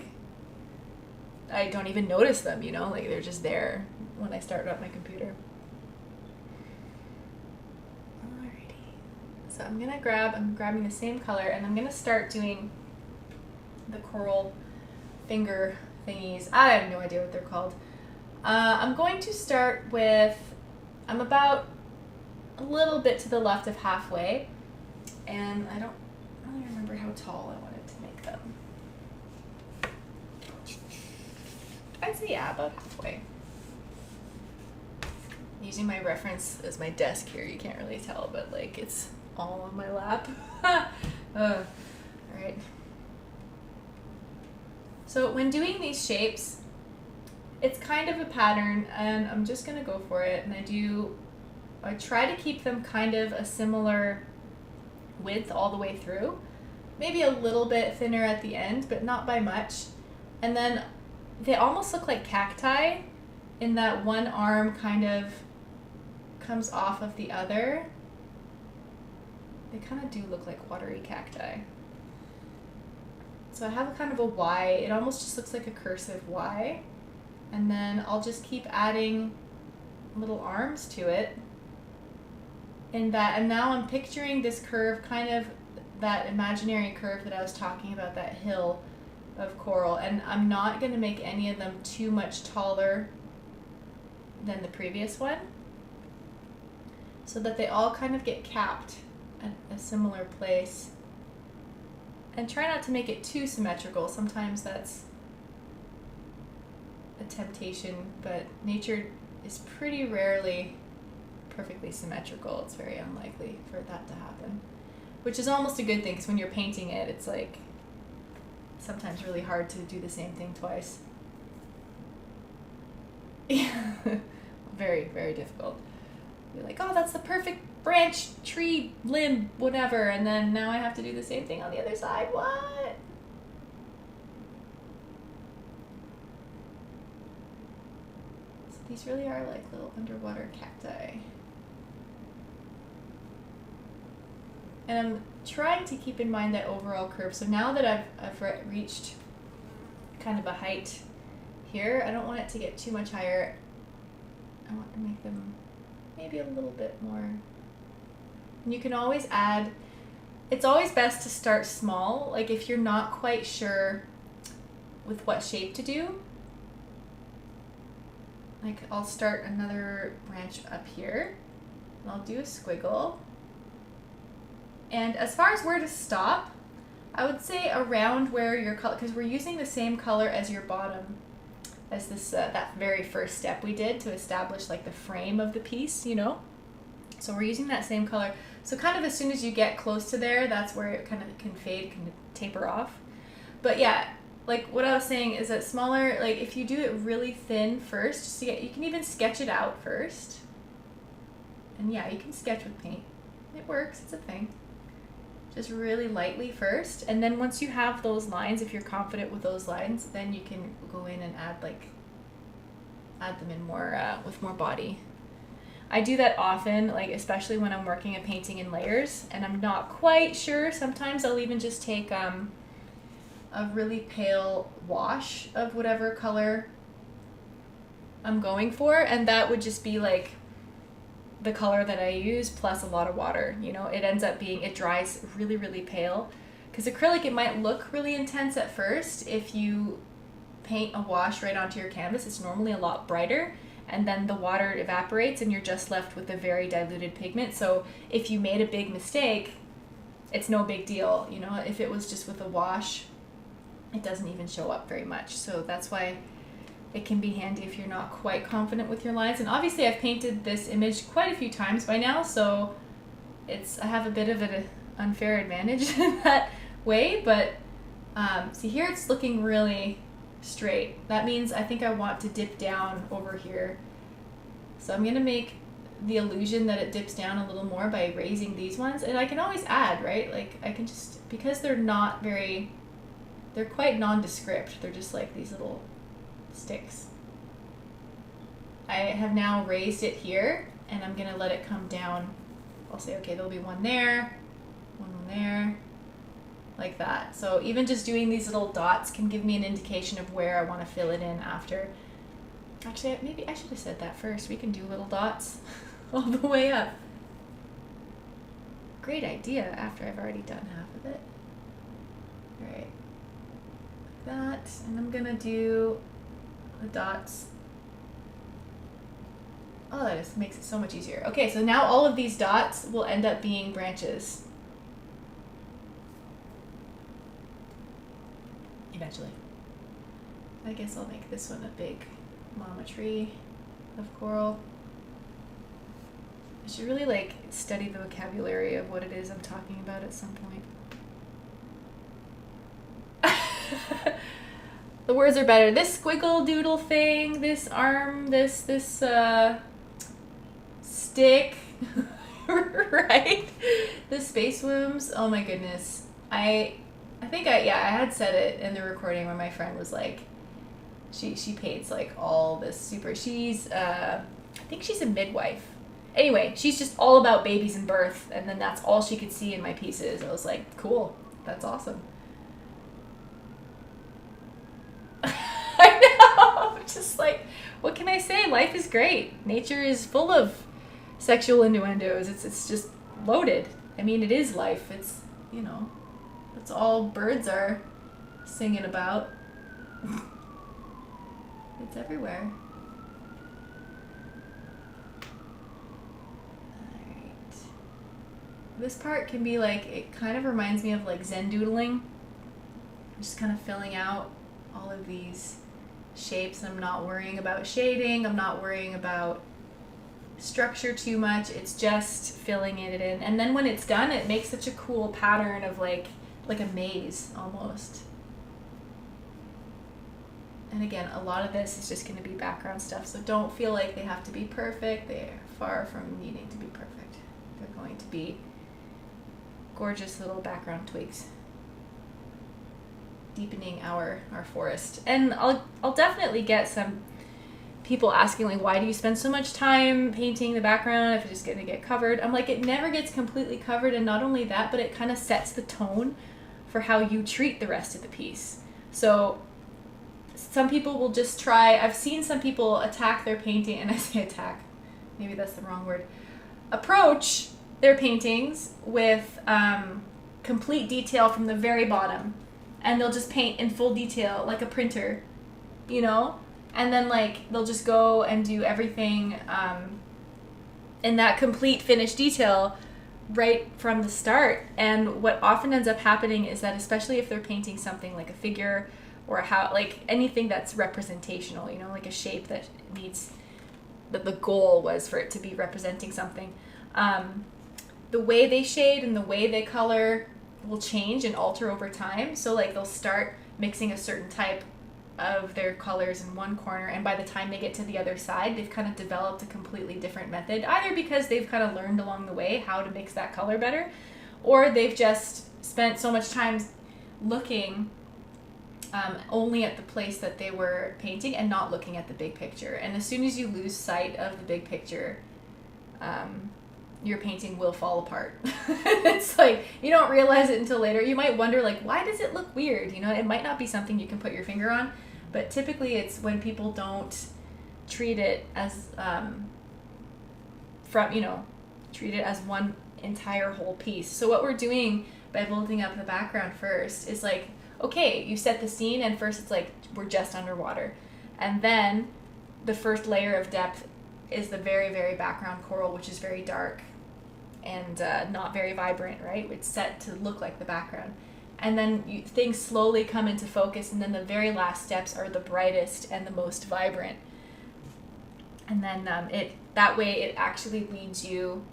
I don't even notice them, you know? Like they're just there when I start up my computer. Alrighty. So I'm grabbing the same color, and I'm gonna start doing the coral finger thingies. I have no idea what they're called. I'm going to start with, I'm about a little bit to the left of halfway, and I don't really remember how tall I wanted to make them. I'd say, yeah, about halfway. Using my reference as my desk here, you can't really tell, but like it's all on my lap. All right. So when doing these shapes, it's kind of a pattern, and I'm just gonna go for it. And I try to keep them kind of a similar width all the way through. Maybe a little bit thinner at the end, but not by much. And then they almost look like cacti in that one arm kind of comes off of the other. They kind of do look like watery cacti. So I have a kind of a Y. It almost just looks like a cursive Y. And then I'll just keep adding little arms to it. And now I'm picturing this curve, kind of that imaginary curve that I was talking about, that hill of coral. And I'm not going to make any of them too much taller than the previous one, so that they all kind of get capped at a similar place. And try not to make it too symmetrical. Sometimes that's a temptation, but nature is pretty rarely perfectly symmetrical. It's very unlikely for that to happen, which is almost a good thing, because when you're painting it, it's like sometimes really hard to do the same thing twice. Yeah, very, very difficult. You're like, oh, that's the perfect branch, tree, limb, whatever, and then now I have to do the same thing on the other side. What? So these really are like little underwater cacti. And I'm trying to keep in mind that overall curve. So now that I've reached kind of a height here, I don't want it to get too much higher. I want to make them maybe a little bit more. And you can always add, it's always best to start small. Like if you're not quite sure with what shape to do, like I'll start another branch up here and I'll do a squiggle. And as far as where to stop, I would say around where your color, because we're using the same color as your bottom, as this that very first step we did to establish like the frame of the piece, you know? So we're using that same color. So kind of as soon as you get close to there, that's where it kind of can fade, can taper off. But yeah, like what I was saying is that smaller, like if you do it really thin first, just to get, you can even sketch it out first. And yeah, you can sketch with paint. It works, it's a thing. Just really lightly first, and then once you have those lines, if you're confident with those lines, then you can go in and add them in more with more body. I do that often, like especially when I'm working a painting in layers and I'm not quite sure. Sometimes I'll even just take a really pale wash of whatever color I'm going for, and that would just be like the color that I use plus a lot of water. You know, it ends up being, it dries really, really pale. Because acrylic, it might look really intense at first. If you paint a wash right onto your canvas, it's normally a lot brighter, and then the water evaporates and you're just left with a very diluted pigment. So if you made a big mistake, it's no big deal. You know, if it was just with a wash, it doesn't even show up very much. So that's why it can be handy if you're not quite confident with your lines. And obviously I've painted this image quite a few times by now, so I have a bit of an unfair advantage in that way, but see here it's looking really straight. That means I think I want to dip down over here. So I'm gonna make the illusion that it dips down a little more by raising these ones, and I can always add, right? Like I can just, because they're quite nondescript, they're just like these little sticks. I have now raised it here and I'm gonna let it come down. I'll say, okay, there'll be one there, one there, like that. So even just doing these little dots can give me an indication of where I want to fill it in after. Actually, maybe I should have said that first. We can do little dots all the way up. Great idea after I've already done half of it. All right, like that, and I'm gonna do the dots. Oh, that just makes it so much easier. Okay, so now all of these dots will end up being branches. Eventually. I guess I'll make this one a big mama tree of coral. I should really like study the vocabulary of what it is I'm talking about at some point. The words are better. This squiggle doodle thing, this arm, this stick, right? The space wombs. Oh my goodness. I think I had said it in the recording where my friend was like, she paints like all this super. She's I think she's a midwife. Anyway, she's just all about babies and birth, and then that's all she could see in my pieces. I was like, cool, that's awesome. I know, just like, what can I say? Life is great. Nature is full of sexual innuendos. It's just loaded. I mean, it is life. It's, you know, that's all birds are singing about. It's everywhere. Alright. This part can be like, it kind of reminds me of like Zen doodling. Just kind of filling out all of these shapes. I'm not worrying about shading. I'm not worrying about structure too much. It's just filling it in. And then when it's done, it makes such a cool pattern of like a maze almost. And again, a lot of this is just going to be background stuff, so don't feel like they have to be perfect. They're far from needing to be perfect. They're going to be gorgeous little background twigs, deepening our forest. And I'll definitely get some people asking like, why do you spend so much time painting the background if it's just going to get covered? I'm like, it never gets completely covered, and not only that, but it kind of sets the tone for how you treat the rest of the piece. So some people will just try, I've seen some people attack their painting, and I say attack, maybe that's the wrong word, approach their paintings with complete detail from the very bottom, and they'll just paint in full detail like a printer, you know, and then like they'll just go and do everything in that complete finished detail right from the start. And what often ends up happening is that, especially if they're painting something like a figure or like anything that's representational, you know, like a shape that needs, that the goal was for it to be representing something, the way they shade and the way they color will change and alter over time. So like they'll start mixing a certain type of their colors in one corner, and by the time they get to the other side, they've kind of developed a completely different method, either because they've kind of learned along the way how to mix that color better, or they've just spent so much time looking only at the place that they were painting and not looking at the big picture. And as soon as you lose sight of the big picture, your painting will fall apart. It's like, you don't realize it until later. You might wonder, like, why does it look weird? You know, it might not be something you can put your finger on, but typically it's when people don't treat it as, treat it as one entire whole piece. So what we're doing by building up the background first is like, okay, you set the scene, and first it's like, we're just underwater. And then the first layer of depth is the very, very background coral, which is very dark and not very vibrant, right? It's set to look like the background. And then things slowly come into focus, and then the very last steps are the brightest and the most vibrant. And then that way it actually leads you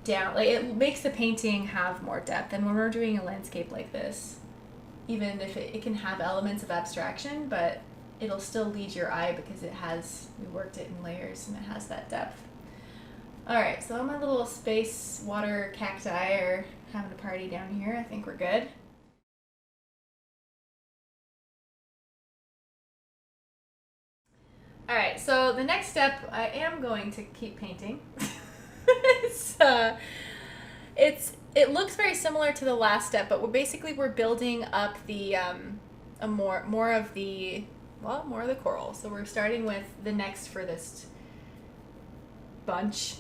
down, like it makes the painting have more depth. And when we're doing a landscape like this, even if it can have elements of abstraction, but it'll still lead your eye because we worked it in layers and it has that depth. All right, so my little space water cacti are having a party down here. I think we're good. All right, so the next step, I am going to keep painting. It looks very similar to the last step, but we're building up the more of the coral. So we're starting with the next furthest bunch,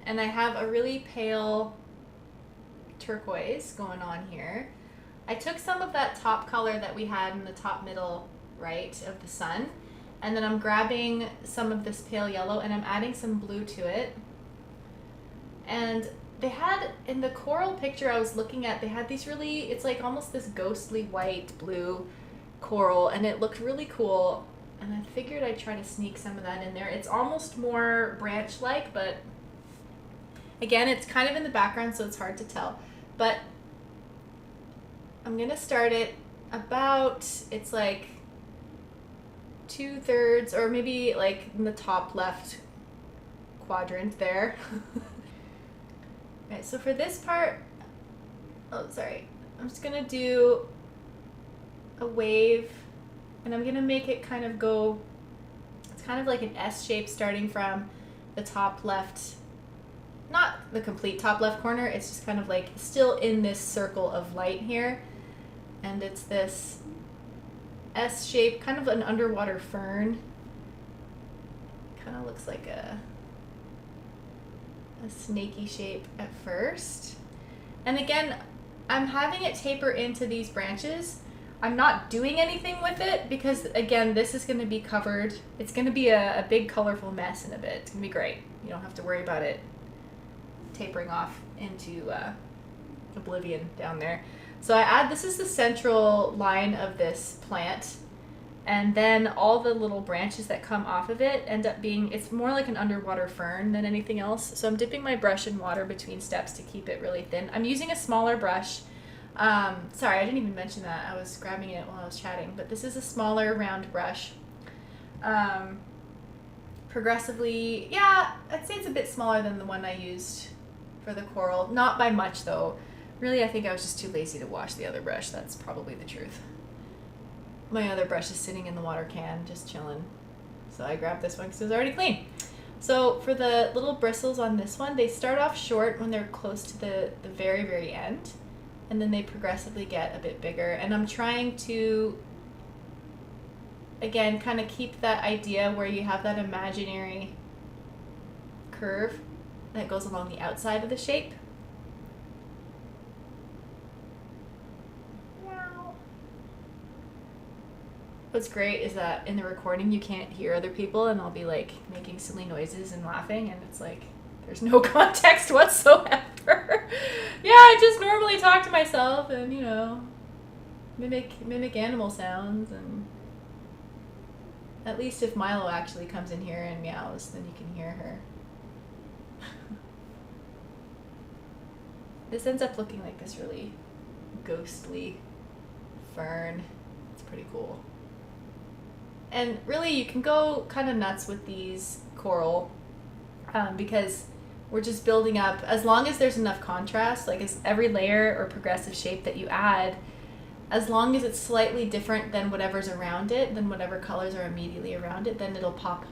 and I have a really pale turquoise going on here. I took some of that top color that we had in the top middle right of the sun, and then I'm grabbing some of this pale yellow and I'm adding some blue to it. And they had, in the coral picture I was looking at, they had these really, it's like almost this ghostly white blue coral, and it looked really cool, and I figured I'd try to sneak some of that in there. It's almost more branch-like, but again, it's kind of in the background, so it's hard to tell. But I'm gonna start it about, it's like 2/3, or maybe like in the top left quadrant there. Right, so for this part, I'm just gonna do a wave, and I'm gonna make it kind of go, it's kind of like an S shape starting from the top left, not the complete top left corner, it's just kind of like still in this circle of light here, and it's this S shape, kind of an underwater fern. Kind of looks like a snaky shape at first. And again, I'm having it taper into these branches. I'm not doing anything with it because, again, this is going to be covered. It's going to be a big colorful mess in a bit. It's going to be great. You don't have to worry about it tapering off into oblivion down there. So this is the central line of this plant, and then all the little branches that come off of it end up being, it's more like an underwater fern than anything else. So I'm dipping my brush in water between steps to keep it really thin. I'm using a smaller brush. Sorry, I didn't even mention that. I was grabbing it while I was chatting, but this is a smaller round brush. Progressively, yeah, I'd say it's a bit smaller than the one I used for the coral. Not by much though. Really, I think I was just too lazy to wash the other brush. That's probably the truth. My other brush is sitting in the water can, just chilling. So I grabbed this one because it was already clean. So for the little bristles on this one, they start off short when they're close to the very, very end. And then they progressively get a bit bigger. And I'm trying to, again, kind of keep that idea where you have that imaginary curve that goes along the outside of the shape. What's great is that in the recording you can't hear other people, and I'll be like making silly noises and laughing, and it's like there's no context whatsoever. Yeah, I just normally talk to myself and, you know, mimic animal sounds, and at least if Milo actually comes in here and meows, then you can hear her. This ends up looking like this really ghostly fern. It's pretty cool. And really, you can go kind of nuts with these coral because we're just building up, as long as there's enough contrast, like as every layer or progressive shape that you add, as long as it's slightly different than whatever's around it, than whatever colors are immediately around it, then it'll pop,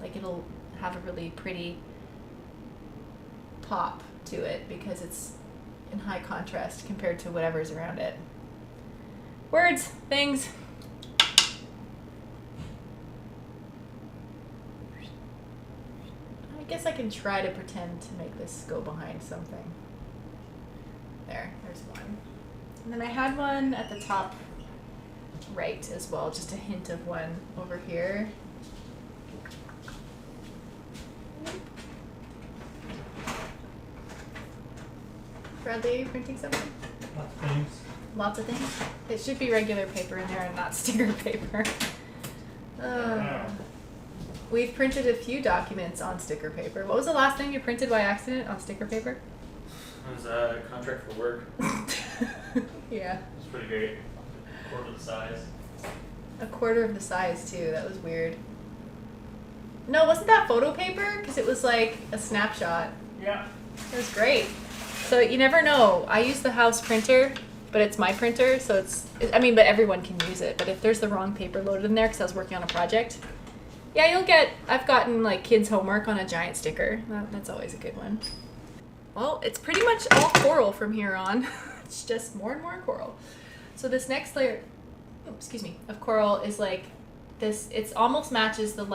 like it'll have a really pretty pop to it because it's in high contrast compared to whatever's around it. Words, things. I guess I can try to pretend to make this go behind something. There's one. And then I had one at the top right as well, just a hint of one over here. Bradley, are you printing something? Lots of things. Lots of things? It should be regular paper in there and not sticker paper. We've printed a few documents on sticker paper. What was the last thing you printed by accident on sticker paper? It was a contract for work. Yeah. It was pretty great. Quarter of the size. A quarter of the size, too. That was weird. No, wasn't that photo paper? Because it was like a snapshot. Yeah. It was great. So you never know. I use the house printer, but it's my printer, so but everyone can use it. But if there's the wrong paper loaded in there because I was working on a project, yeah, I've gotten like kids' homework on a giant sticker. That's always a good one. Well, it's pretty much all coral from here on. It's just more and more coral. So this next layer, of coral is like this. It almost matches the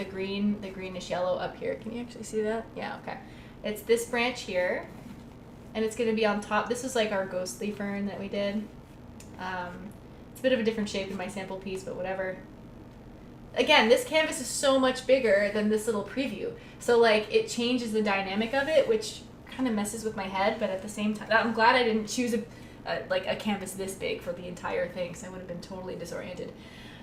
greenish yellow up here. Can you actually see that? Yeah, okay. It's this branch here, and it's going to be on top. This is like our ghostly fern that we did. It's a bit of a different shape in my sample piece, but whatever. Again, this canvas is so much bigger than this little preview. So like it changes the dynamic of it, which kind of messes with my head, but at the same time, I'm glad I didn't choose a canvas this big for the entire thing, because I would have been totally disoriented.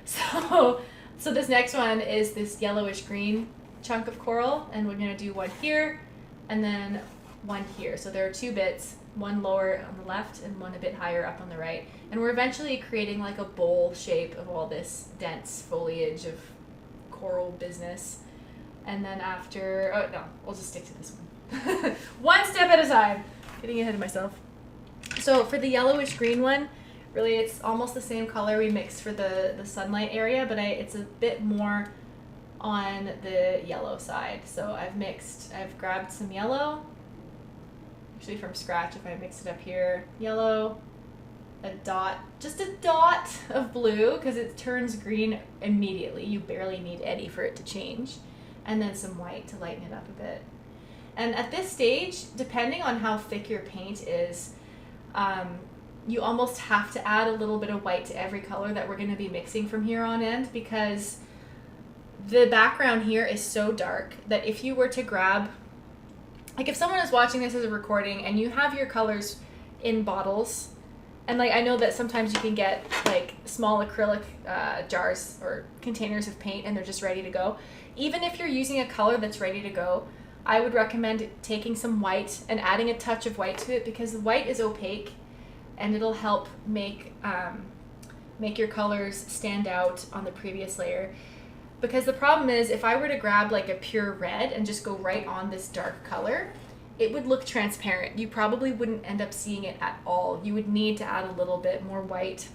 So this next one is this yellowish green chunk of coral, and we're going to do one here and then one here. So there are two bits, one lower on the left and one a bit higher up on the right. And we're eventually creating like a bowl shape of all this dense foliage of coral business. And then we'll just stick to this one. One step at a time. Getting ahead of myself. So for the yellowish green one, really it's almost the same color we mixed for the sunlight area, but it's a bit more on the yellow side. So I've grabbed some yellow, actually from scratch if I mix it up here. Yellow, just a dot of blue because it turns green immediately. You barely need any for it to change. And then some white to lighten it up a bit. And at this stage, depending on how thick your paint is, you almost have to add a little bit of white to every color that we're going to be mixing from here on in, because the background here is so dark that if you were to grab, like if someone is watching this as a recording and you have your colors in bottles, and like I know that sometimes you can get like small acrylic jars or containers of paint and they're just ready to go. Even if you're using a color that's ready to go, I would recommend taking some white and adding a touch of white to it, because the white is opaque and it'll help make your colors stand out on the previous layer. Because the problem is, if I were to grab like a pure red and just go right on this dark color, it would look transparent. You probably wouldn't end up seeing it at all. You would need to add a little bit more white.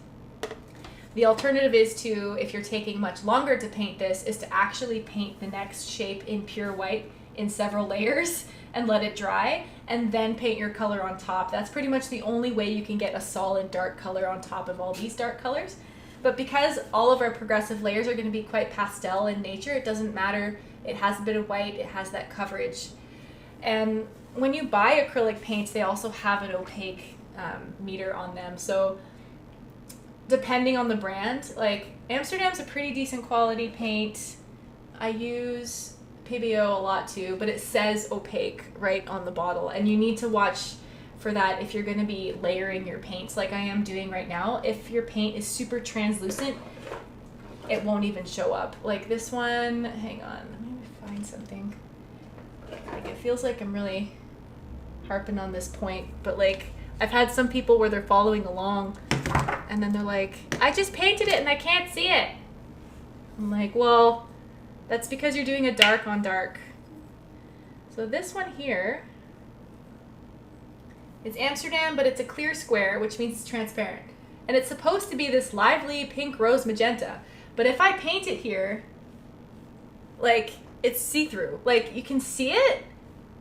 The alternative is to, if you're taking much longer to paint this, is to actually paint the next shape in pure white in several layers and let it dry, and then paint your color on top. That's pretty much the only way you can get a solid dark color on top of all these dark colors. But because all of our progressive layers are going to be quite pastel in nature, it doesn't matter. It has a bit of white, it has that coverage. And when you buy acrylic paints, they also have an opaque meter on them. So depending on the brand, like Amsterdam's a pretty decent quality paint. I use PBO a lot too, but it says opaque right on the bottle, and you need to watch for that if you're going to be layering your paints like I am doing right now. If your paint is super translucent, it won't even show up. Like this one, hang on, let me find something. Like it feels like I'm really harping on this point, but like I've had some people where they're following along and then they're like, I just painted it and I can't see it. I'm like, well, that's because you're doing a dark on dark. So this one here, it's Amsterdam, but it's a clear square, which means it's transparent. And it's supposed to be this lively pink, rose, magenta. But if I paint it here, like, it's see-through. Like, you can see it,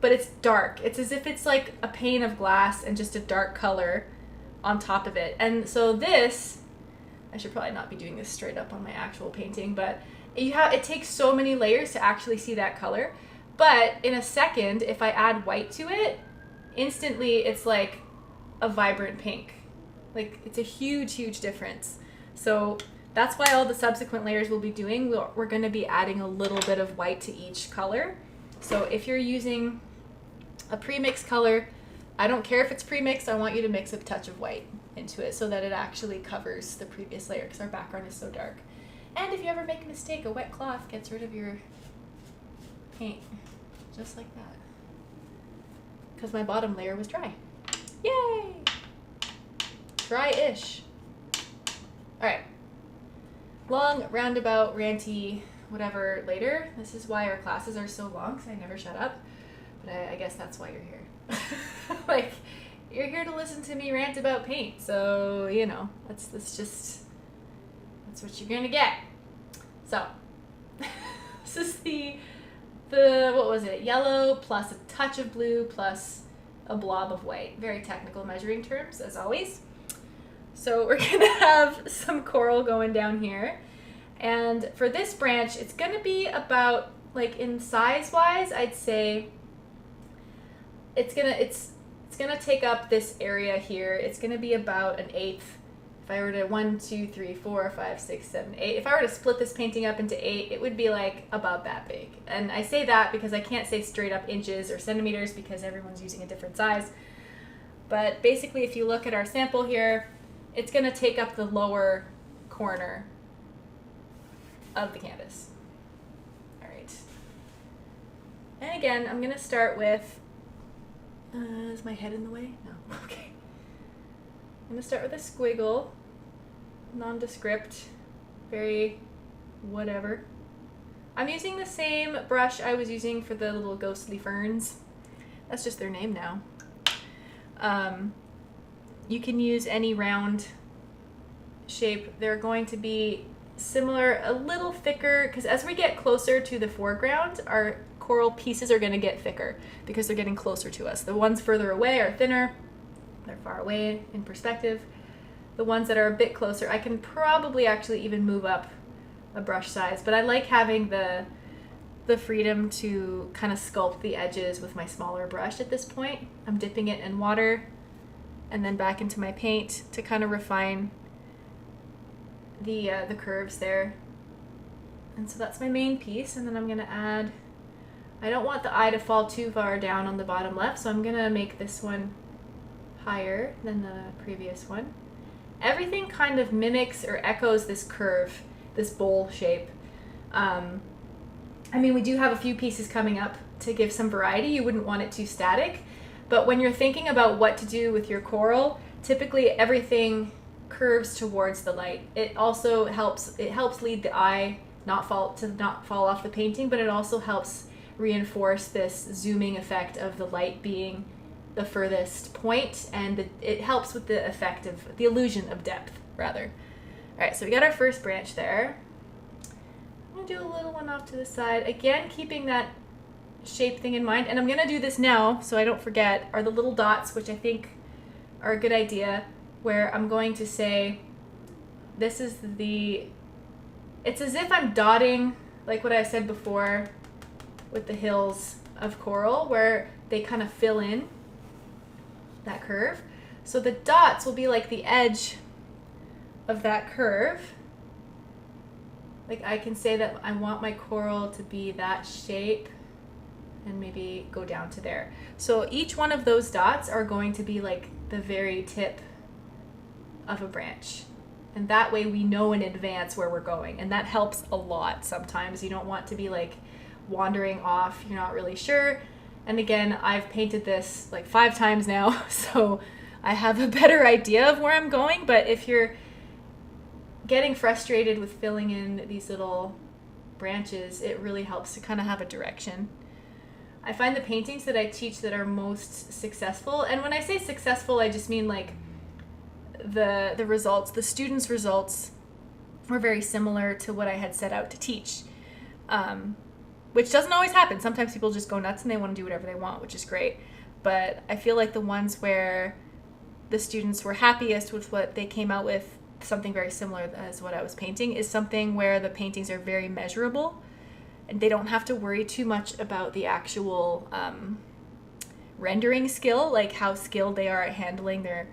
but it's dark. It's as if it's like a pane of glass and just a dark color on top of it. And so this, I should probably not be doing this straight up on my actual painting, but it takes so many layers to actually see that color. But in a second, if I add white to it, instantly it's like a vibrant pink. Like it's a huge, huge difference. So that's why all the subsequent layers we'll be doing, we're going to be adding a little bit of white to each color. So if you're using a pre-mixed color, I don't care if it's pre-mixed, I want you to mix a touch of white into it so that it actually covers the previous layer because our background is so dark. And if you ever make a mistake, a wet cloth gets rid of your paint, just like that. Because my bottom layer was dry. Yay! Dry-ish. Alright. Long, roundabout, ranty, whatever later. This is why our classes are so long, because I never shut up. But I guess that's why you're here. Like, you're here to listen to me rant about paint. So, you know, that's what you're gonna get. So, this is the what was it? Yellow plus a touch of blue plus a blob of white. Very technical measuring terms, as always. So we're gonna have some coral going down here. And for this branch, it's gonna be about, like in size-wise, I'd say it's gonna take up this area here. It's gonna be about an eighth. If I were to 1, 2, 3, 4, 5, 6, 7, 8, if I were to split this painting up into 8, it would be like about that big. And I say that because I can't say straight up inches or centimeters because everyone's using a different size. But basically, if you look at our sample here, it's going to take up the lower corner of the canvas. All right. And again, I'm going to start with, is my head in the way? No, okay. I'm going to start with a squiggle, nondescript, very whatever. I'm using the same brush I was using for the little ghostly ferns. That's just their name now. You can use any round shape. They're going to be similar, a little thicker, because as we get closer to the foreground, our coral pieces are going to get thicker because they're getting closer to us. The ones further away are thinner. They're far away in perspective. The ones that are a bit closer, I can probably actually even move up a brush size, but I like having the freedom to kind of sculpt the edges with my smaller brush at this point. I'm dipping it in water and then back into my paint to kind of refine the curves there. And so that's my main piece, and then I'm gonna add, I don't want the eye to fall too far down on the bottom left, so I'm gonna make this one higher than the previous one. Everything kind of mimics or echoes this curve, this bowl shape. I mean, we do have a few pieces coming up to give some variety. You wouldn't want it too static, but when you're thinking about what to do with your coral, typically everything curves towards the light. It also helps lead the eye not fall off the painting, but it also helps reinforce this zooming effect of the light being the furthest point, and it helps with the effect of the illusion of depth, rather. All right, so we got our first branch there. I'm gonna do a little one off to the side, again keeping that shape thing in mind, and I'm gonna do this now so I don't forget, are the little dots, which I think are a good idea, where I'm going to say this is it's as if I'm dotting, like what I said before with the hills of coral, where they kind of fill in that curve. So the dots will be like the edge of that curve. Like I can say that I want my coral to be that shape and maybe go down to there. So each one of those dots are going to be like the very tip of a branch. And that way we know in advance where we're going. And that helps a lot sometimes. You don't want to be like wandering off, you're not really sure. And again, I've painted this like 5 times now, so I have a better idea of where I'm going. But if you're getting frustrated with filling in these little branches, it really helps to kind of have a direction. I find the paintings that I teach that are most successful, and when I say successful, I just mean like the results, the students' results were very similar to what I had set out to teach, which doesn't always happen. Sometimes people just go nuts and they want to do whatever they want, which is great. But I feel like the ones where the students were happiest with what they came out with, something very similar as what I was painting, is something where the paintings are very measurable and they don't have to worry too much about the actual rendering skill, like how skilled they are at handling their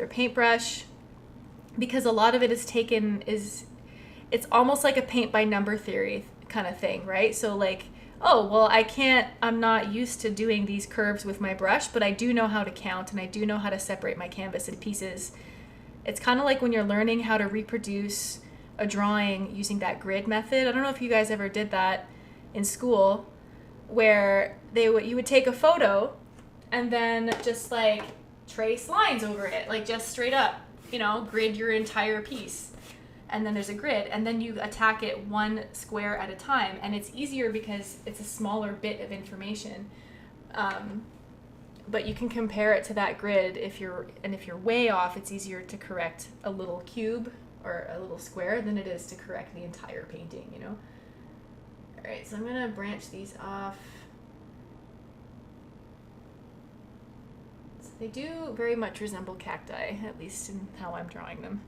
paintbrush, because a lot of it it's almost like a paint by number theory kind of thing, right? So like, oh, well, I'm not used to doing these curves with my brush, but I do know how to count and I do know how to separate my canvas in pieces. It's kind of like when you're learning how to reproduce a drawing using that grid method. I don't know if you guys ever did that in school, where you would take a photo and then just like trace lines over it, like just straight up, grid your entire piece. And then there's a grid, and then you attack it one square at a time, and it's easier because it's a smaller bit of information. But you can compare it to that grid if you're way off. It's easier to correct a little cube or a little square than it is to correct the entire painting, All right, so I'm gonna branch these off. So they do very much resemble cacti, at least in how I'm drawing them.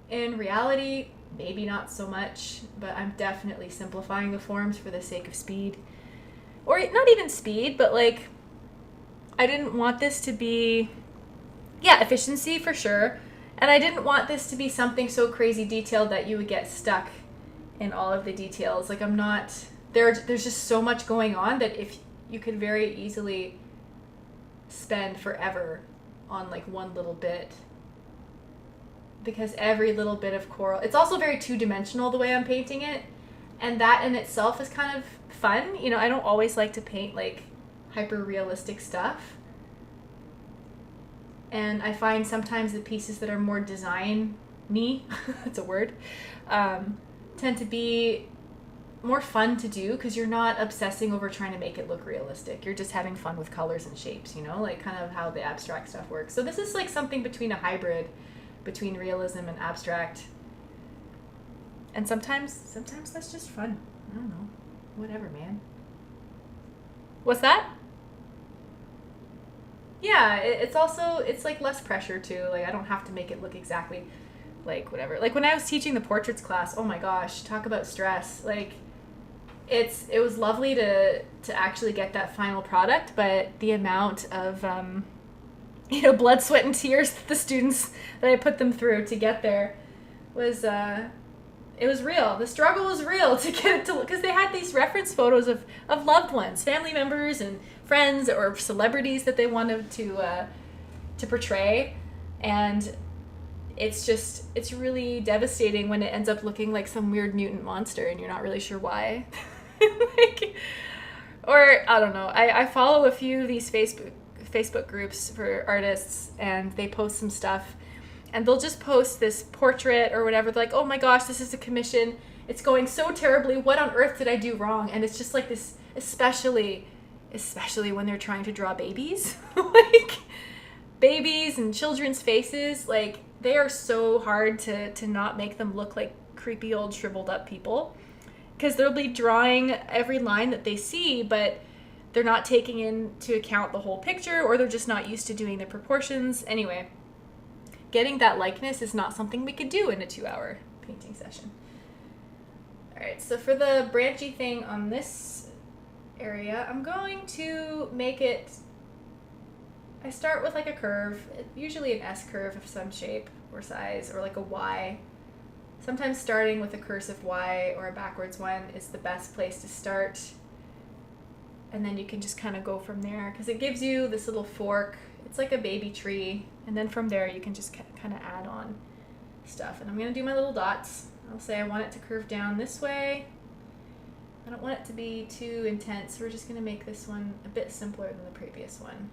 In reality, maybe not so much, but I'm definitely simplifying the forms for the sake of speed. Or not even speed, but like, I didn't want this to be, efficiency for sure. And I didn't want this to be something so crazy detailed that you would get stuck in all of the details. Like there's just so much going on that if you could very easily spend forever on like one little bit, because every little bit of coral, it's also very two-dimensional the way I'm painting it, and that in itself is kind of fun. I don't always like to paint like hyper-realistic stuff, and I find sometimes the pieces that are more design-y, that's a word, tend to be more fun to do because you're not obsessing over trying to make it look realistic. You're just having fun with colors and shapes, like kind of how the abstract stuff works. So this is like something between a hybrid between realism and abstract. And sometimes that's just fun. I don't know. Whatever, man. What's that? Yeah, it's like less pressure too. Like I don't have to make it look exactly like whatever. Like when I was teaching the portraits class, oh my gosh, talk about stress. Like it was lovely to actually get that final product, but the amount of blood, sweat, and tears that the students that I put them through to get there was it was real. The struggle was real to get it to look, because they had these reference photos of loved ones, family members and friends or celebrities that they wanted to portray, and it's really devastating when it ends up looking like some weird mutant monster and you're not really sure why. Or I don't know. I follow a few of these Facebook groups for artists, and they post some stuff, and they'll just post this portrait or whatever. They're like, oh my gosh, this is a commission. It's going so terribly. What on earth did I do wrong? And it's just like this, especially when they're trying to draw babies, like babies and children's faces. Like they are so hard to not make them look like creepy old shriveled up people, because they'll be drawing every line that they see, but they're not taking into account the whole picture, or they're just not used to doing the proportions. Anyway, getting that likeness is not something we could do in a 2-hour painting session. All right, so for the branchy thing on this area, I'm going to make it, I start with like a curve, usually an S curve of some shape or size, or like a Y. Sometimes starting with a cursive Y or a backwards one is the best place to start. And then you can just kind of go from there because it gives you this little fork. It's like a baby tree. And then from there you can just kind of add on stuff. And I'm going to do my little dots. I'll say I want it to curve down this way. I don't want it to be too intense. We're just going to make this one a bit simpler than the previous one,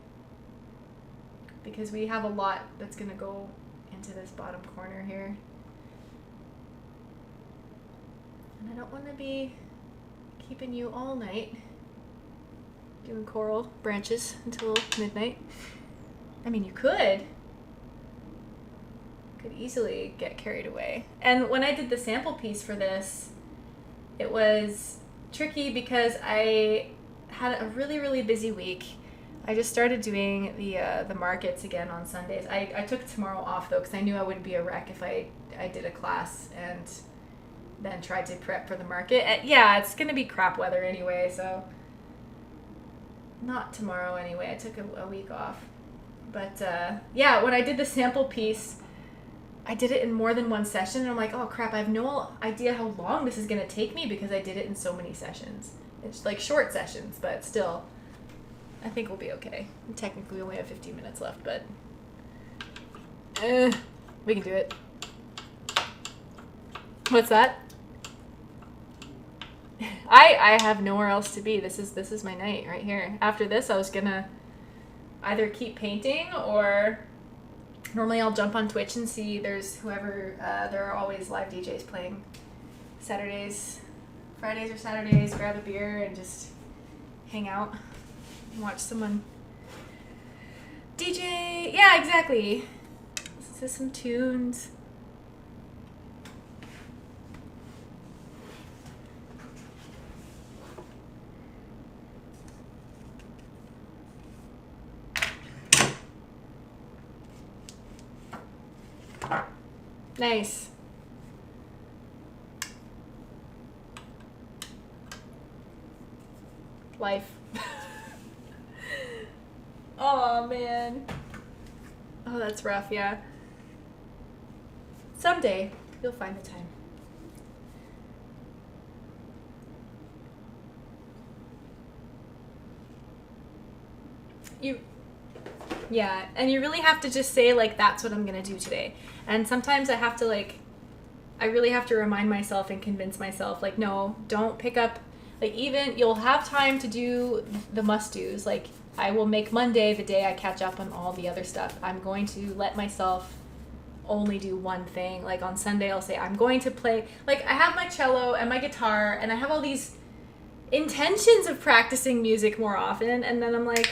because we have a lot that's going to go into this bottom corner here. And I don't want to be keeping you all night doing coral branches until midnight. I mean, you could easily get carried away. And when I did the sample piece for this, it was tricky because I had a really, really busy week. I just started doing the markets again on Sundays. I took tomorrow off though because I knew I would be a wreck if I did a class and then tried to prep for the market. Yeah, it's gonna be crap weather anyway, so not tomorrow anyway. I took a week off. But yeah, when I did the sample piece, I did it in more than one session, and I'm like, oh crap, I have no idea how long this is gonna take me because I did it in so many sessions. It's like short sessions, but still, I think we'll be okay. Technically, we only have 15 minutes left, but we can do it. What's that? I have nowhere else to be. This is my night right here. After this, I was gonna either keep painting, or normally I'll jump on Twitch and see there's whoever, there are always live DJs playing Fridays or Saturdays, grab a beer and just hang out and watch someone DJ. Yeah, exactly. Listen to some tunes. Nice. Life. Oh man. Oh, that's rough, yeah. Someday you'll find the time. Yeah, and you really have to just say, like, that's what I'm gonna do today. And sometimes I have to, like, I really have to remind myself and convince myself, like, no, don't pick up, like, even, you'll have time to do the must-dos. Like, I will make Monday the day I catch up on all the other stuff. I'm going to let myself only do one thing. Like, on Sunday, I'll say, I'm going to play, like, I have my cello and my guitar, and I have all these intentions of practicing music more often, and then I'm like,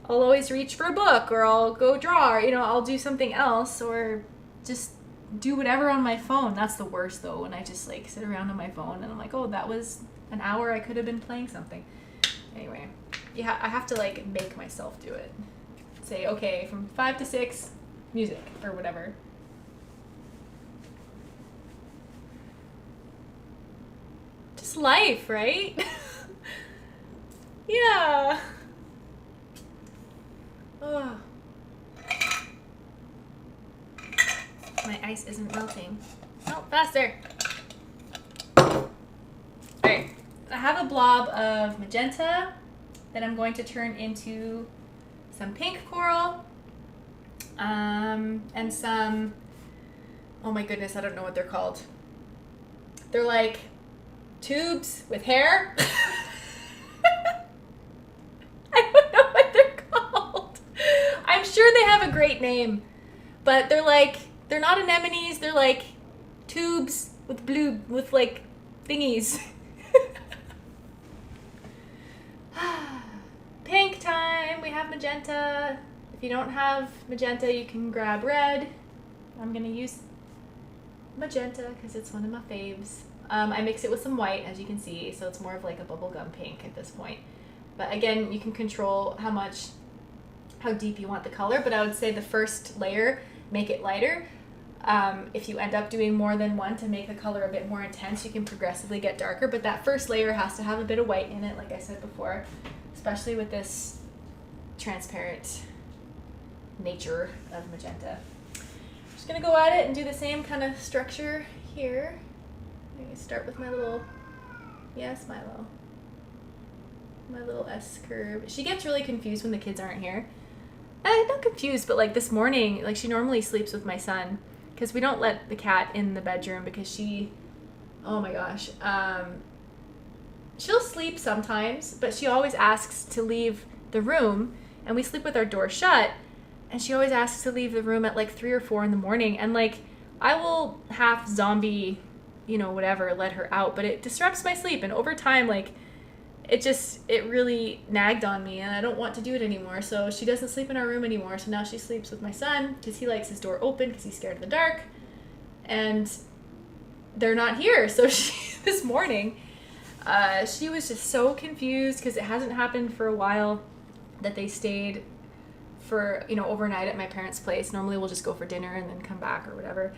I'll always reach for a book, or I'll go draw, or, you know, I'll do something else, or just do whatever on my phone. That's the worst, though, when I just, like, sit around on my phone and I'm like, oh, that was an hour I could have been playing something. Anyway, yeah, I have to, like, make myself do it. Say, okay, from 5 to 6, music, or whatever. Just life, right? Yeah. Oh. My ice isn't melting. Oh, faster. Alright, I have a blob of magenta that I'm going to turn into some pink coral, and some, oh my goodness, I don't know what they're called. They're like tubes with hair. I don't know what they're called. I'm sure they have a great name, but they're like, they're not anemones, they're like tubes with blue, with like thingies. Pink time, we have magenta. If you don't have magenta, you can grab red. I'm gonna use magenta because it's one of my faves. I mix it with some white, as you can see, so it's more of like a bubblegum pink at this point. But again, you can control how deep you want the color, but I would say the first layer, make it lighter. If you end up doing more than one to make the color a bit more intense, you can progressively get darker, but that first layer has to have a bit of white in it, like I said before, especially with this transparent nature of magenta. Just gonna go at it and do the same kind of structure here. I'm gonna start with my little, yes, Milo. My little S curve. She gets really confused when the kids aren't here. Not confused, but like this morning, like she normally sleeps with my son because we don't let the cat in the bedroom because she, oh my gosh, she'll sleep sometimes, but she always asks to leave the room, and we sleep with our door shut, and she always asks to leave the room at like 3 or 4 in the morning, and like I will half zombie, you know, whatever, let her out, but it disrupts my sleep, and over time, like it really nagged on me, and I don't want to do it anymore. So she doesn't sleep in our room anymore. So now she sleeps with my son because he likes his door open because he's scared of the dark, and they're not here. So this morning, she was just so confused because it hasn't happened for a while that they stayed for, you know, overnight at my parents' place. Normally we'll just go for dinner and then come back or whatever.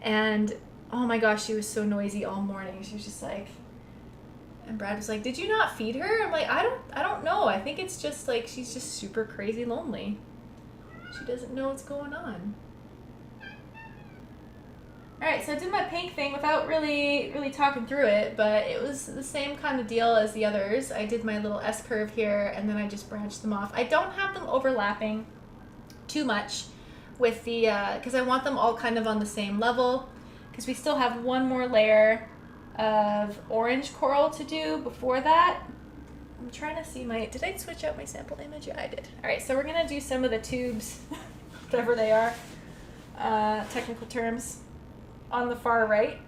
And oh my gosh, she was so noisy all morning. She was just like, and Brad was like, "Did you not feed her?" I'm like, I don't know. I think it's just like she's just super crazy lonely. She doesn't know what's going on. All right, so I did my pink thing without really talking through it, but it was the same kind of deal as the others. I did my little S curve here, and then I just branched them off. I don't have them overlapping too much with the, because I want them all kind of on the same level, because we still have one more layer of orange coral to do before that. I'm trying to see did I switch out my sample image? Yeah, I did. All right, so we're gonna do some of the tubes, whatever they are, technical terms, on the far right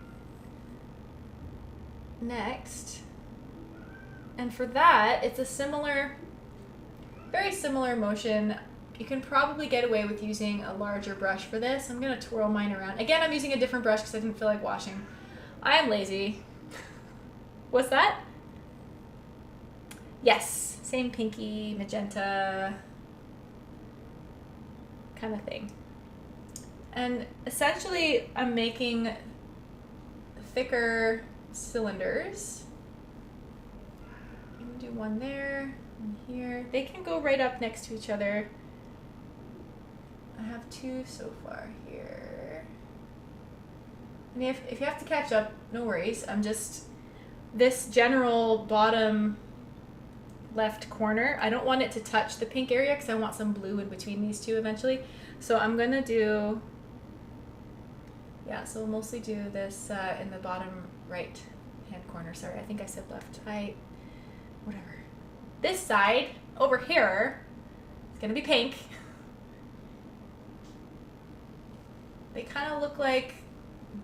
next. And for that, it's a very similar motion. You can probably get away with using a larger brush for this. I'm gonna twirl mine around. Again, I'm using a different brush because I didn't feel like washing. I am lazy. What's that? Yes, same pinky, magenta kind of thing. And essentially, I'm making thicker cylinders. I'm gonna do one there, one here. They can go right up next to each other. I have 2 so far here. And if you have to catch up, no worries. I'm just, this general bottom left corner, I don't want it to touch the pink area because I want some blue in between these two eventually. So I'm gonna do, yeah, so we'll mostly do this in the bottom right hand corner. Sorry, I think I said left. Whatever. This side over here is gonna be pink. They kind of look like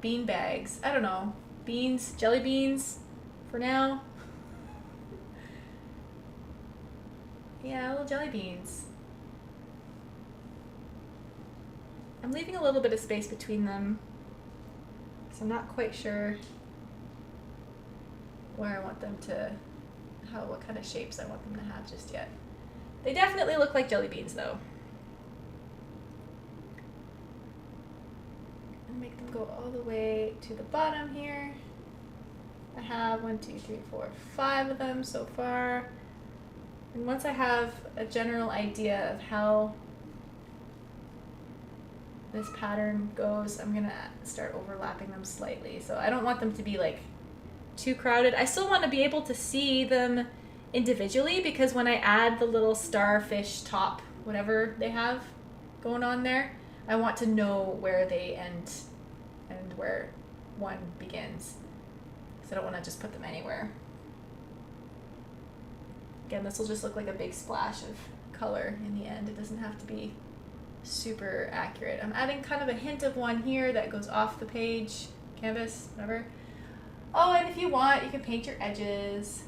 bean bags. I don't know. Beans, jelly beans for now. Yeah, little jelly beans. I'm leaving a little bit of space between them because I'm not quite sure where I want them to, what kind of shapes I want them to have just yet. They definitely look like jelly beans though. Make them go all the way to the bottom here. I have 1, 2, 3, 4, 5 of them so far. And once I have a general idea of how this pattern goes, I'm gonna start overlapping them slightly. So I don't want them to be like too crowded. I still want to be able to see them individually because when I add the little starfish top, whatever they have going on there, I want to know where they end and where one begins. So I don't want to just put them anywhere. Again, this will just look like a big splash of color in the end. It doesn't have to be super accurate. I'm adding kind of a hint of one here that goes off the page, canvas, whatever. Oh, and if you want, you can paint your edges,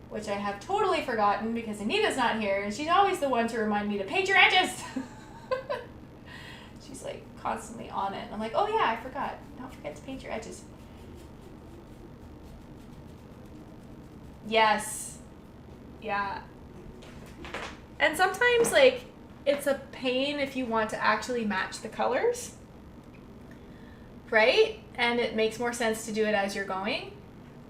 which I have totally forgotten because Anita's not here, and she's always the one to remind me to paint your edges. She's like constantly on it. And I'm like, oh yeah, I forgot. Don't forget to paint your edges. Yes. Yeah. And sometimes like it's a pain if you want to actually match the colors. right? And it makes more sense to do it as you're going.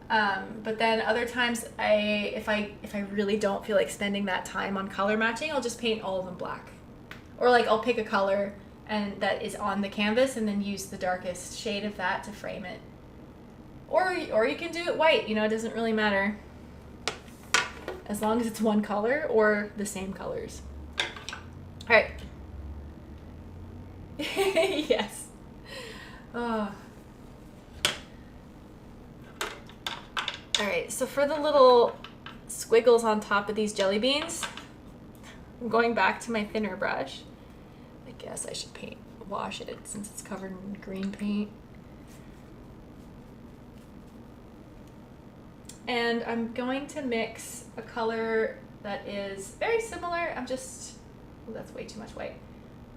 But then other times, if I really don't feel like spending that time on color matching, I'll just paint all of them black. Or like I'll pick a color and that is on the canvas and then use the darkest shade of that to frame it. Or you can do it white, you know, it doesn't really matter. As long as it's one color or the same colors. All right. Yes. Oh. All right, so for the little squiggles on top of these jelly beans, I'm going back to my thinner brush. I guess I should wash it since it's covered in green paint. And I'm going to mix a color that is very similar. Oh, that's way too much white.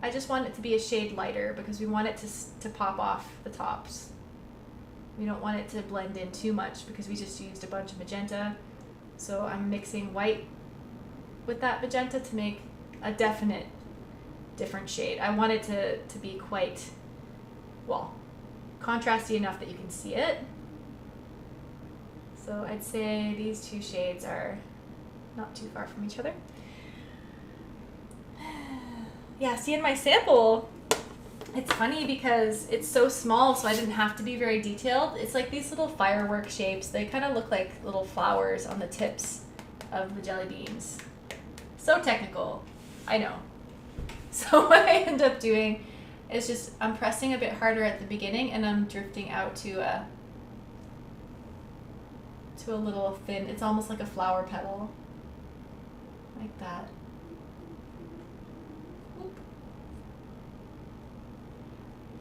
I just want it to be a shade lighter because we want it to pop off the tops. We don't want it to blend in too much because we just used a bunch of magenta. So I'm mixing white with that magenta to make a definite different shade. I want it to be quite, well, contrasty enough that you can see it. So I'd say these two shades are not too far from each other. Yeah, see in my sample, it's funny because it's so small, so I didn't have to be very detailed. It's like these little firework shapes. They kind of look like little flowers on the tips of the jelly beans. So technical, I know. So what I end up doing is just, I'm pressing a bit harder at the beginning and I'm drifting out to a little thin, it's almost like a flower petal. Like that.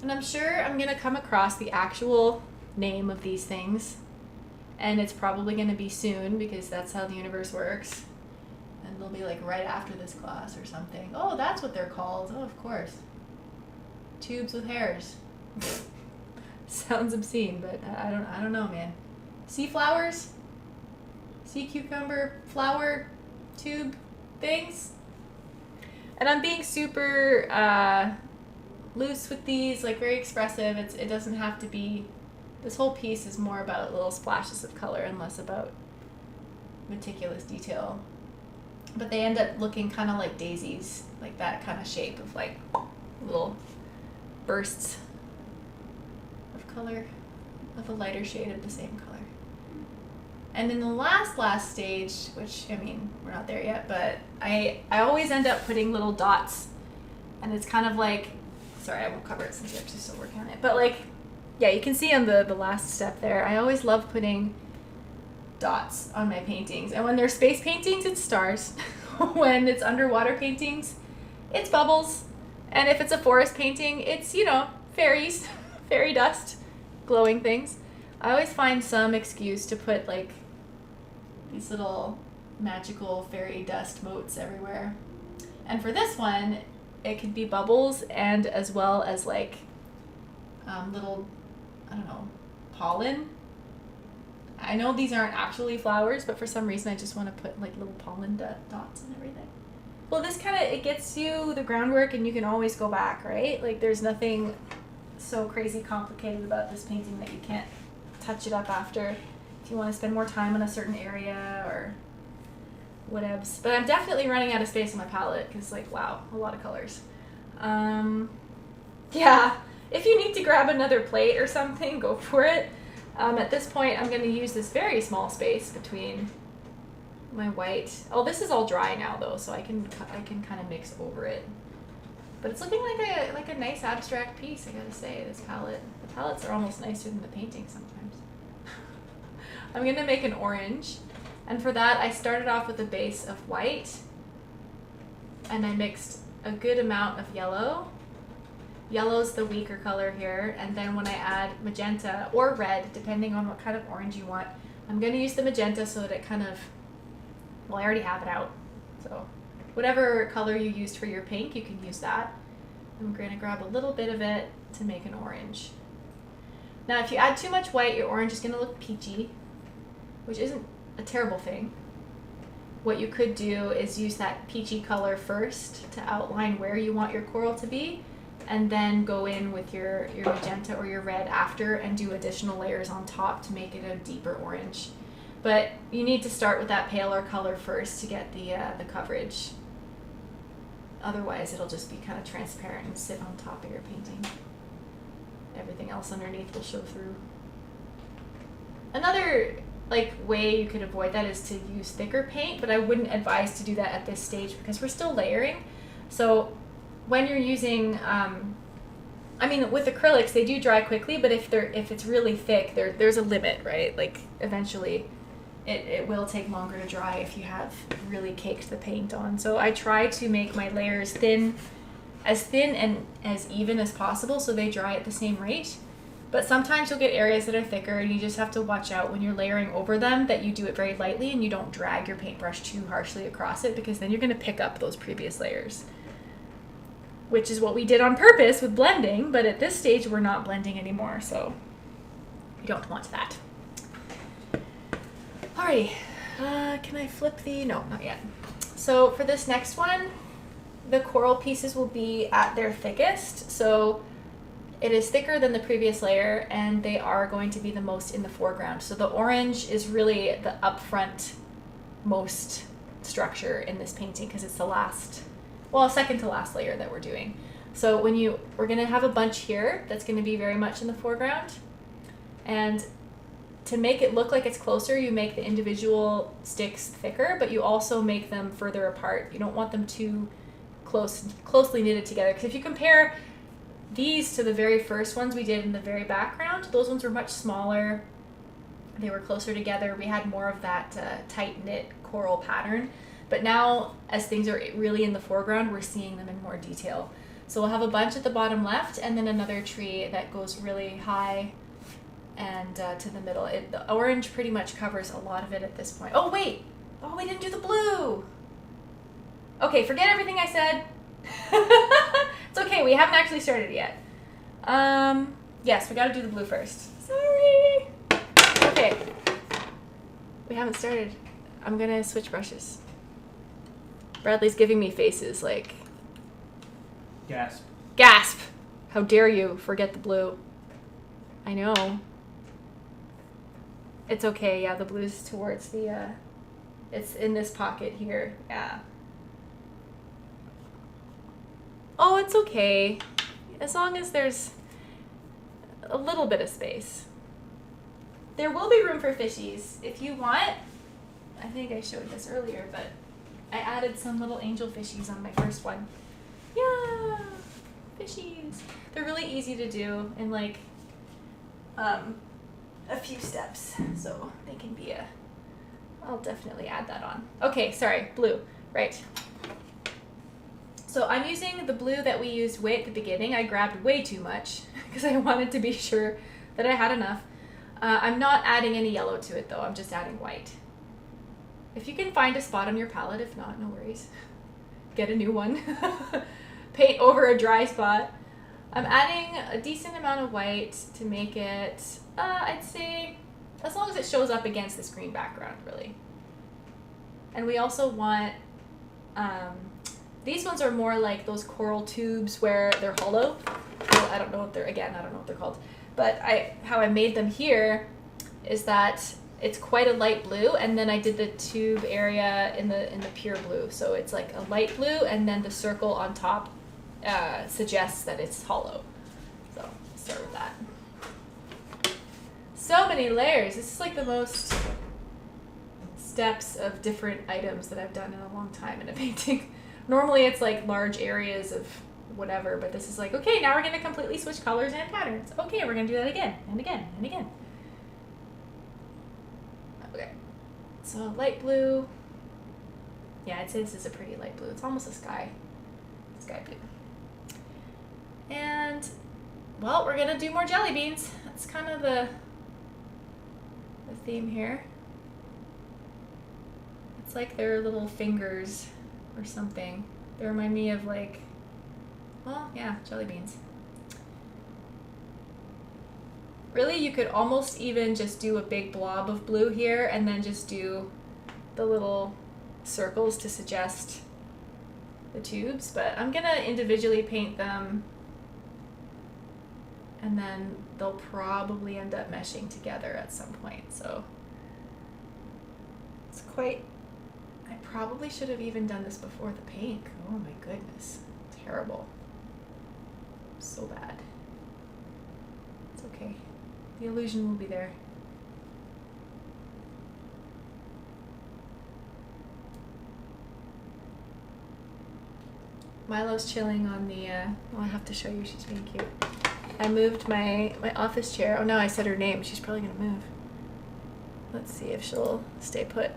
And I'm sure I'm going to come across the actual name of these things. And it's probably going to be soon because that's how the universe works. And they'll be like right after this class or something. Oh, that's what they're called. Oh, of course. Tubes with hairs. Sounds obscene, but I don't know, man. Sea flowers? Sea cucumber flower tube things? And I'm being super loose with these, like very expressive. It doesn't have to be, this whole piece is more about little splashes of color and less about meticulous detail. But they end up looking kind of like daisies, like that kind of shape of like little bursts of color, of a lighter shade of the same color. And in the last stage, which, I mean, we're not there yet, but I always end up putting little dots. And it's kind of like, sorry, I won't cover it since you're actually still working on it. But like, yeah, you can see on the last step there, I always love putting dots on my paintings. And when they're space paintings, it's stars. When it's underwater paintings, it's bubbles. And if it's a forest painting, it's, you know, fairies, fairy dust, glowing things. I always find some excuse to put like these little magical fairy dust motes everywhere. And for this one, it could be bubbles and as well as like little, I don't know, pollen. I know these aren't actually flowers, but for some reason I just want to put like little pollen dots and everything. Well, this kind of, it gets you the groundwork and you can always go back, right? Like there's nothing so crazy complicated about this painting that you can't touch it up after if you want to spend more time on a certain area or whatevs. But I'm definitely running out of space on my palette because, like, wow, a lot of colors. Yeah, if you need to grab another plate or something, go for it. At this point, I'm going to use this very small space between my white. Oh, this is all dry now, though, so I can kind of mix over it. But it's looking like a nice abstract piece, I gotta say, this palette. The palettes are almost nicer than the painting sometimes. I'm going to make an orange. And for that, I started off with a base of white. And I mixed a good amount of yellow. Yellow's the weaker color here. And then when I add magenta or red, depending on what kind of orange you want, I'm going to use the magenta so that it kind of, well, I already have it out. So whatever color you used for your pink, you can use that. I'm going to grab a little bit of it to make an orange. Now, if you add too much white, your orange is going to look peachy, which isn't a terrible thing. What you could do is use that peachy color first to outline where you want your coral to be, and then go in with your magenta or your red after and do additional layers on top to make it a deeper orange. But you need to start with that paler color first to get the coverage. Otherwise, it'll just be kind of transparent and sit on top of your painting. Everything else underneath will show through. Another way you could avoid that is to use thicker paint, but I wouldn't advise to do that at this stage because we're still layering. So when you're using, with acrylics, they do dry quickly, but if it's really thick, there's a limit, right? Like eventually it will take longer to dry if you have really caked the paint on. So I try to make my layers as thin and as even as possible so they dry at the same rate. But sometimes you'll get areas that are thicker and you just have to watch out when you're layering over them that you do it very lightly and you don't drag your paintbrush too harshly across it, because then you're going to pick up those previous layers. Which is what we did on purpose with blending, but at this stage we're not blending anymore, so you don't want that. Alrighty, can I flip no, not yet. So for this next one, the coral pieces will be at their thickest, so it is thicker than the previous layer, and they are going to be the most in the foreground. So the orange is really the upfront most structure in this painting because it's the second to last layer that we're doing. So we're going to have a bunch here that's going to be very much in the foreground, and to make it look like it's closer, you make the individual sticks thicker, but you also make them further apart. You don't want them too closely knitted together, because if you compare these to the very first ones we did in the very background, those ones were much smaller. They were closer together. We had more of that tight-knit coral pattern. But now, as things are really in the foreground, we're seeing them in more detail. So we'll have a bunch at the bottom left, and then another tree that goes really high and to the middle. The orange pretty much covers a lot of it at this point. Oh, wait! Oh, we didn't do the blue! Okay, forget everything I said. It's okay, we haven't actually started yet. Yes, we gotta do the blue first. Sorry! Okay. We haven't started. I'm gonna switch brushes. Bradley's giving me faces like... Gasp. Gasp! How dare you forget the blue. I know. It's okay, yeah, the blue's towards the, it's in this pocket here, yeah. Oh, it's okay. As long as there's a little bit of space. There will be room for fishies. If you want, I think I showed this earlier, but I added some little angel fishies on my first one. Yeah, fishies. They're really easy to do in like a few steps, so they can be I'll definitely add that on. Okay, sorry, blue, right. So I'm using the blue that we used way at the beginning. I grabbed way too much because I wanted to be sure that I had enough. I'm not adding any yellow to it though, I'm just adding white. If you can find a spot on your palette, if not, no worries. Get a new one. Paint over a dry spot. I'm adding a decent amount of white to make it, I'd say, as long as it shows up against this green background, really. And we also want, these ones are more like those coral tubes where they're hollow. Well, I don't know what they're called. But how I made them here is that it's quite a light blue, and then I did the tube area in the pure blue. So it's like a light blue, and then the circle on top suggests that it's hollow. So let's start with that. So many layers. This is like the most steps of different items that I've done in a long time in a painting. Normally it's like large areas of whatever, but this is like, okay, now we're going to completely switch colors and patterns. Okay, we're going to do that again and again and again. Okay, so light blue. Yeah, I'd say this is a pretty light blue. It's almost a sky blue. And, well, we're going to do more jelly beans. That's kind of the theme here. It's like their little fingers or something. They remind me of like, well, yeah, jelly beans. Really, you could almost even just do a big blob of blue here and then just do the little circles to suggest the tubes, but I'm gonna individually paint them and then they'll probably end up meshing together at some point. So it's quite, I probably should have even done this before the pink. Oh my goodness, terrible. So bad. It's okay. The illusion will be there. Milo's chilling on the, well, I have to show you, she's being cute. I moved my office chair. Oh no, I said her name. She's probably gonna move. Let's see if she'll stay put.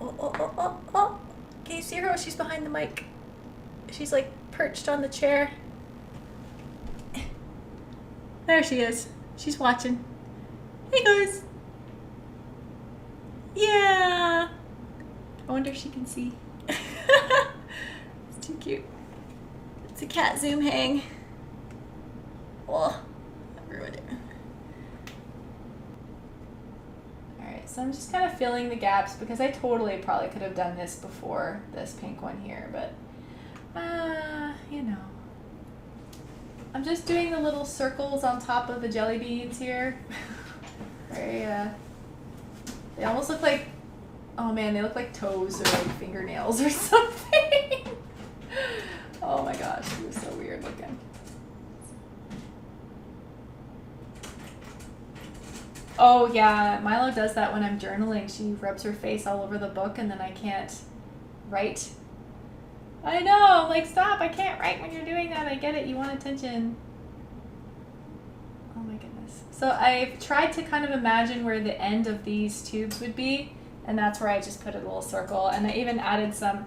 Oh, oh, oh, oh, oh. Can you see her? Oh, she's behind the mic. She's like perched on the chair. There she is. She's watching. Hey guys. Yeah. I wonder if she can see. It's too cute. It's a cat zoom hang. Oh, I ruined it. Alright, so I'm just kind of filling the gaps because I totally probably could have done this before this pink one here, but you know. I'm just doing the little circles on top of the jelly beans here. Very, they almost look like, oh man, they look like toes or like fingernails or something. Oh my gosh, it was so weird looking. Oh yeah, Milo does that when I'm journaling. She rubs her face all over the book and then I can't write. I know, I'm like, stop, I can't write when you're doing that. I get it, you want attention. Oh my goodness. So I've tried to kind of imagine where the end of these tubes would be, and that's where I just put a little circle. And I even added some,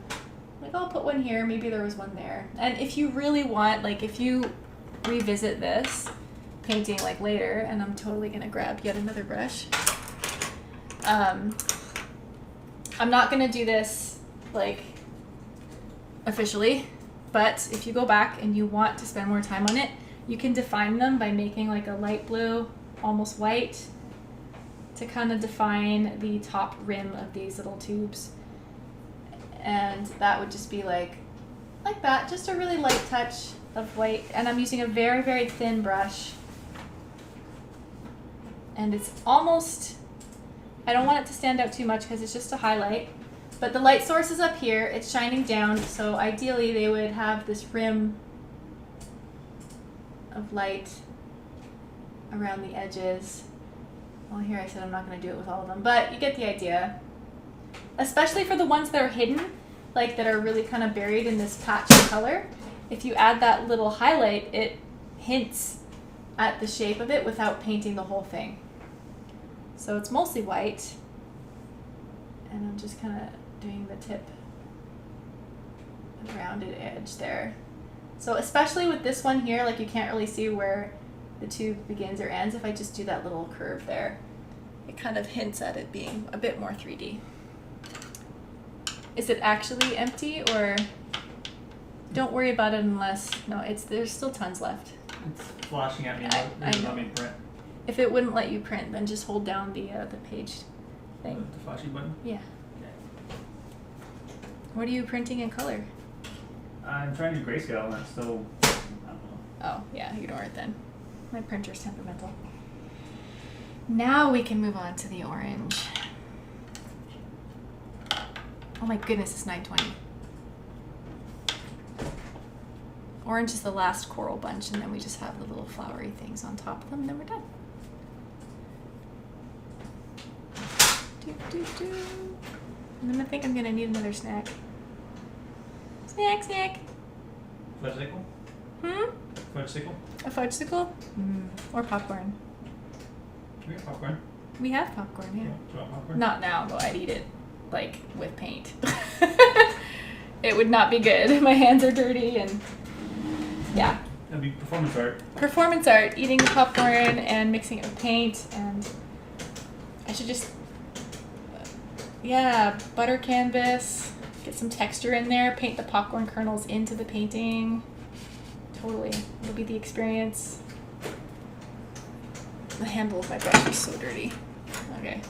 like, I'll put one here, maybe there was one there. And if you really want, like, if you revisit this painting like later, and I'm totally gonna grab yet another brush. I'm not gonna do this, like, officially, but if you go back and you want to spend more time on it, you can define them by making like a light blue, almost white, to kind of define the top rim of these little tubes. And that would just be like that, just a really light touch of white. And I'm using a very, very thin brush. And it's almost, I don't want it to stand out too much because it's just a highlight. But the light source is up here, it's shining down, so ideally they would have this rim of light around the edges. Well, here I said I'm not going to do it with all of them, but you get the idea. Especially for the ones that are hidden, like that are really kind of buried in this patch of color. If you add that little highlight, it hints at the shape of it without painting the whole thing. So it's mostly white, and I'm just kind of doing the tip, the rounded edge there. So especially with this one here, like you can't really see where the tube begins or ends. If I just do that little curve there, it kind of hints at it being a bit more 3D. Is it actually empty, or don't worry about it unless, no, there's still tons left. It's flashing at me. I It let me print. If it wouldn't let you print, then just hold down the page thing. The flashy button? Yeah. Okay. What are you printing in color? I'm trying to do grayscale and that's still, I don't know. Oh, yeah, ignore it then. My printer's temperamental. Now we can move on to the orange. Oh my goodness, it's 9:20. Orange is the last coral bunch, and then we just have the little flowery things on top of them, and then we're done. And then I think I'm gonna need another snack. Snack. Fudgesicle? Fudgesicle? A fudgesicle? Or popcorn. We got popcorn. We have popcorn, yeah. Do you want popcorn? Not now, though. I'd eat it, like, with paint. It would not be good. My hands are dirty, and yeah. That'd be performance art. Performance art, eating the popcorn and mixing it with paint, and I should just, butter canvas, get some texture in there, paint the popcorn kernels into the painting. Totally. It'll be the experience. The handle of my brush is so dirty. Okay.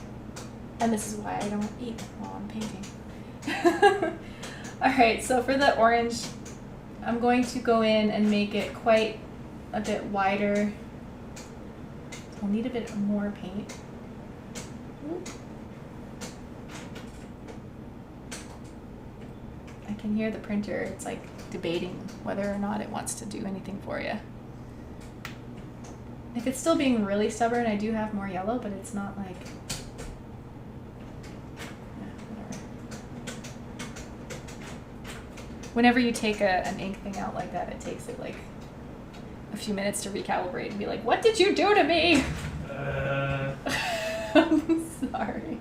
And this is why I don't eat while I'm painting. Alright, so for the orange, I'm going to go in and make it quite a bit wider. I'll need a bit more paint. Oop. I can hear the printer. It's like debating whether or not it wants to do anything for you. If it's still being really stubborn, I do have more yellow, but it's not like... whatever. Whenever you take an ink thing out like that, it takes it like a few minutes to recalibrate and be like, what did you do to me? I'm sorry.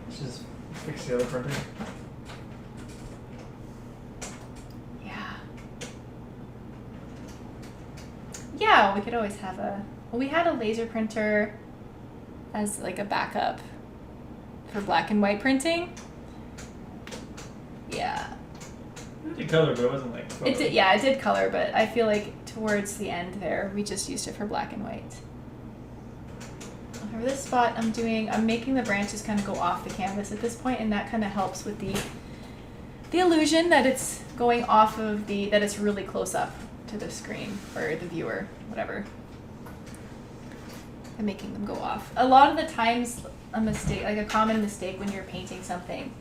Let's just fix the other printer. Yeah, we could always have well, we had a laser printer as like a backup for black and white printing. Yeah. It did color, but it wasn't like photo. It did, yeah, it did color, but I feel like towards the end there, we just used it for black and white. For this spot, I'm making the branches kind of go off the canvas at this point, and that kind of helps with the illusion that it's going off of that it's really close up to the screen or the viewer, whatever. I'm making them go off. A lot of the times, a mistake, like a common mistake when you're painting something,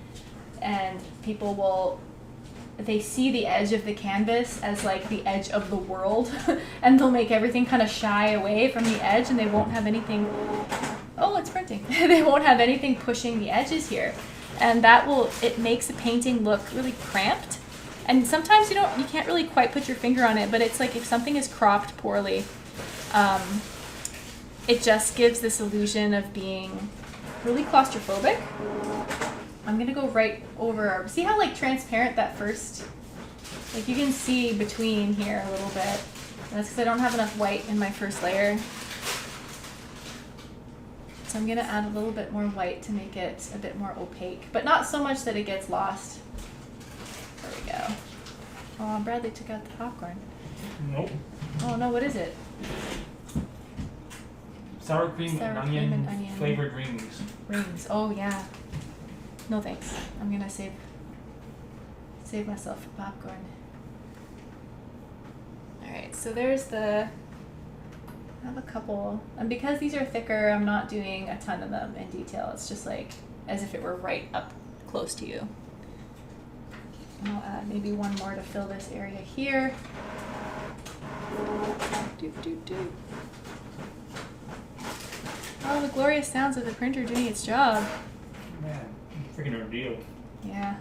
and people they see the edge of the canvas as like the edge of the world, and they'll make everything kind of shy away from the edge, and they won't have anything. Oh, it's printing. They won't have anything pushing the edges here, and it makes a painting look really cramped. And sometimes you can't really quite put your finger on it, but it's like if something is cropped poorly, it just gives this illusion of being really claustrophobic. I'm gonna go right over, see how like transparent that first, like you can see between here a little bit. That's because I don't have enough white in my first layer. So I'm gonna add a little bit more white to make it a bit more opaque, but not so much that it gets lost. There we go. Oh, Bradley took out the popcorn. Nope. Oh no, what is it? Sour cream and onion flavored rings. Rings. Oh yeah. No thanks. I'm gonna save myself for popcorn. Alright, so there's I have a couple, and because these are thicker, I'm not doing a ton of them in detail. It's just like as if it were right up close to you. I'll add maybe one more to fill this area here. Oh, the glorious sounds of the printer doing its job. Man, freaking ordeal. Yeah.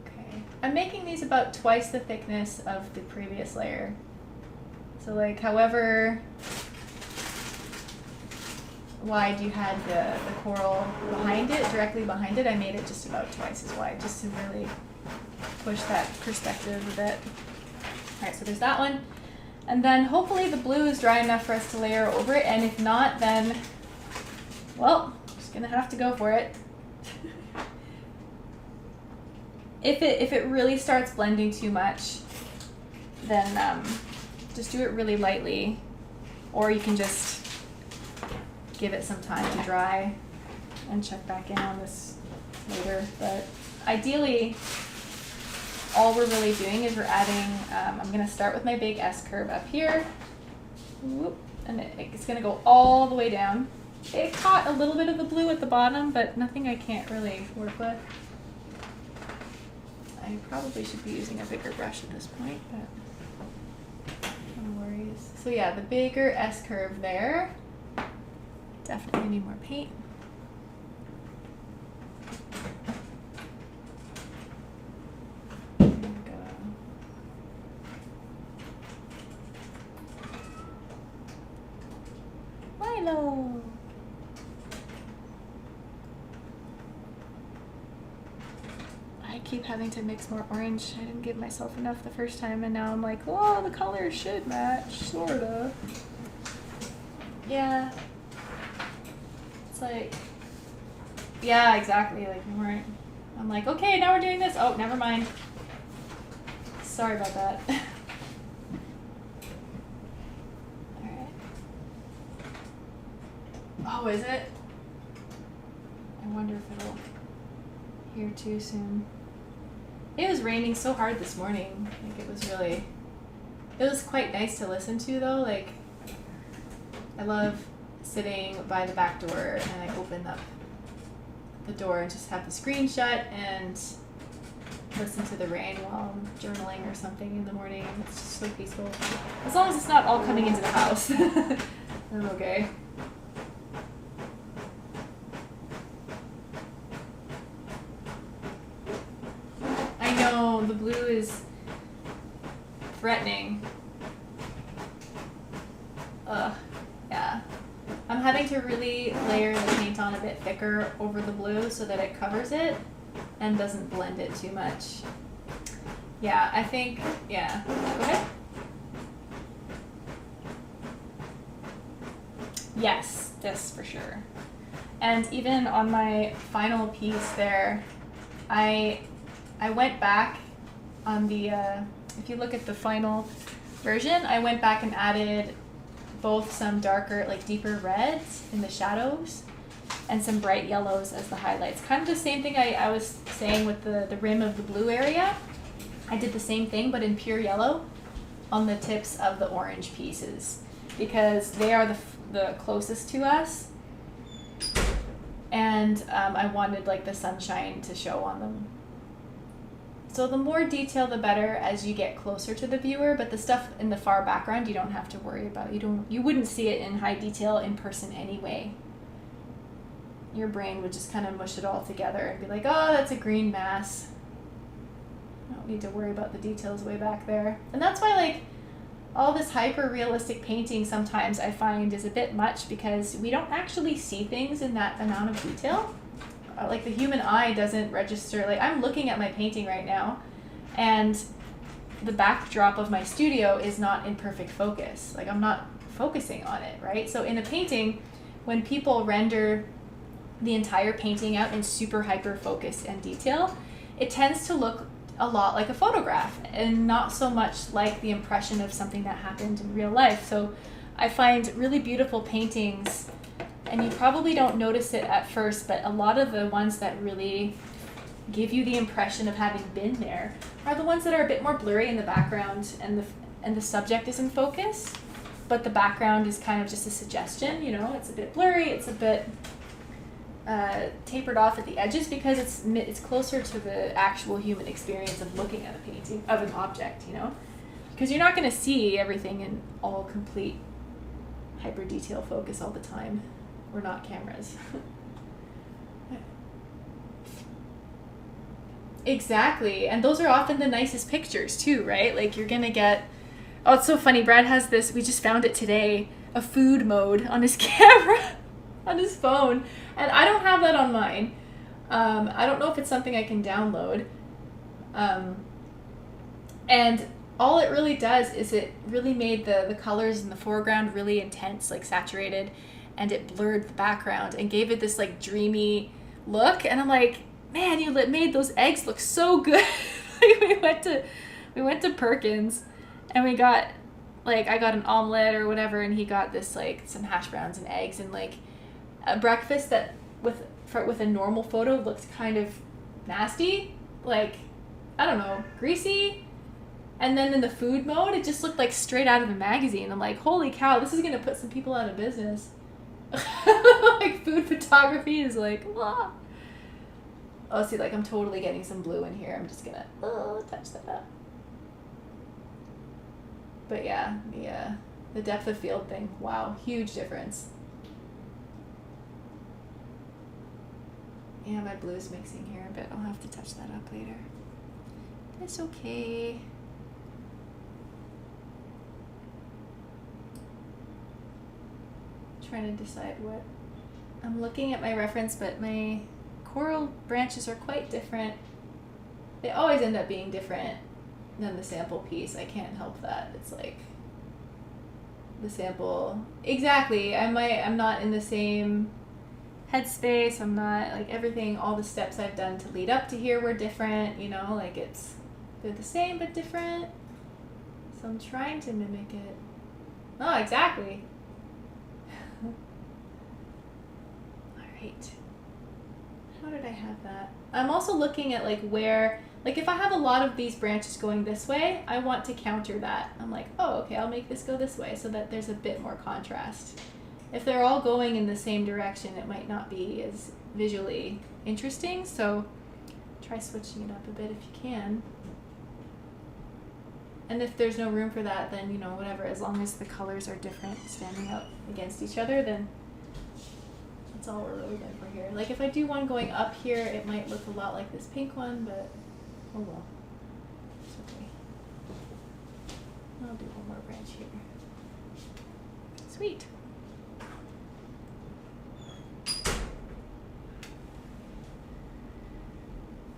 Okay. I'm making these about twice the thickness of the previous layer. So like however wide you had the coral behind it, directly behind it, I made it just about twice as wide, just to really push that perspective a bit. Alright, so there's that one. And then hopefully the blue is dry enough for us to layer over it, and if not, then, well, just gonna have to go for it. If it really starts blending too much, then just do it really lightly, or you can just give it some time to dry and check back in on this later. But ideally, all we're really doing is we're adding, I'm going to start with my big S curve up here, whoop, and it's going to go all the way down. It caught a little bit of the blue at the bottom, but nothing I can't really work with. I probably should be using a bigger brush at this point, but no worries. So yeah, the bigger S curve there. Definitely need more paint. Milo! I keep having to mix more orange. I didn't give myself enough the first time, and now I'm like, oh, the colors should match, sorta. Yeah. Like, yeah, exactly, like we weren't, I'm like, okay, now we're doing this. Oh, never mind. Sorry about that. Alright. Oh, is it? I wonder if it'll here too soon. It was raining so hard this morning. Like it was quite nice to listen to though. Like I love sitting by the back door and I open up the door and just have the screen shut and listen to the rain while I'm journaling or something in the morning. It's just so peaceful. As long as it's not all coming into the house, I'm okay. I know, the blue is threatening. Yeah. I'm having to really layer the paint on a bit thicker over the blue so that it covers it and doesn't blend it too much. Yeah, I think, yeah. Go ahead. Yes, this for sure. And even on my final piece there, I went back on the, if you look at the final version, I went back and added both some darker, like deeper reds in the shadows and some bright yellows as the highlights. Kind of the same thing I was saying with the rim of the blue area. I did the same thing, but in pure yellow on the tips of the orange pieces because they are the closest to us. And I wanted like the sunshine to show on them. So the more detail, the better as you get closer to the viewer, but the stuff in the far background, you don't have to worry about. You wouldn't see it in high detail in person anyway. Your brain would just kind of mush it all together and be like, oh, that's a green mass. I don't need to worry about the details way back there. And that's why like all this hyper-realistic painting sometimes I find is a bit much because we don't actually see things in that amount of detail. Like the human eye doesn't register. Like I'm looking at my painting right now and the backdrop of my studio is not in perfect focus. Like I'm not focusing on it, right? So in a painting, when people render the entire painting out in super hyper focus and detail, it tends to look a lot like a photograph and not so much like the impression of something that happened in real life. So I find really beautiful paintings, and you probably don't notice it at first, but a lot of the ones that really give you the impression of having been there are the ones that are a bit more blurry in the background and the subject is in focus, but the background is kind of just a suggestion, you know, it's a bit blurry, it's a bit tapered off at the edges because it's closer to the actual human experience of looking at a painting, of an object, you know? Because you're not going to see everything in all complete hyper detail focus all the time. We're not cameras. Exactly. And those are often the nicest pictures too, right? Like you're gonna get, oh, it's so funny. Brad has this, we just found it today, a food mode on his camera, on his phone. And I don't have that on mine. I don't know if it's something I can download. And all it really does is it really made the colors in the foreground really intense, like saturated, and it blurred the background and gave it this like dreamy look. And I'm like, man, you made those eggs look so good. Like we went to Perkins and we got like, I got an omelet or whatever, and he got this like some hash browns and eggs, and like a breakfast that with a normal photo looks kind of nasty, like I don't know, greasy. And then in the food mode, it just looked like straight out of a magazine. I'm like, holy cow, this is gonna put some people out of business. Like food photography is like, ah. Oh, see, like I'm totally getting some blue in here. I'm just gonna touch that up. But yeah, the depth of field thing, wow, huge difference. Yeah, my blue is mixing here a bit. I'll have to touch that up later. It's okay. Trying to decide what I'm looking at my reference, but my coral branches are quite different. They always end up being different than the sample piece. I can't help that. It's like the sample, exactly. I'm not in the same headspace. I'm not like everything, all the steps I've done to lead up to here were different, you know, like they're the same but different. So I'm trying to mimic it. Oh, exactly. Alright. How did I have that? I'm also looking at like where Like if I have a lot of these branches going this way, I want to counter that. I'm like, oh, okay, I'll make this go this way so that there's a bit more contrast. If they're all going in the same direction, it might not be as visually interesting, so try switching it up a bit if you can. And if there's no room for that, then, you know, whatever, as long as the colors are different, standing out against each other, then that's all we're really good for here. Like if I do one going up here, it might look a lot like this pink one, but oh well, it's okay. I'll do one more branch here. Sweet.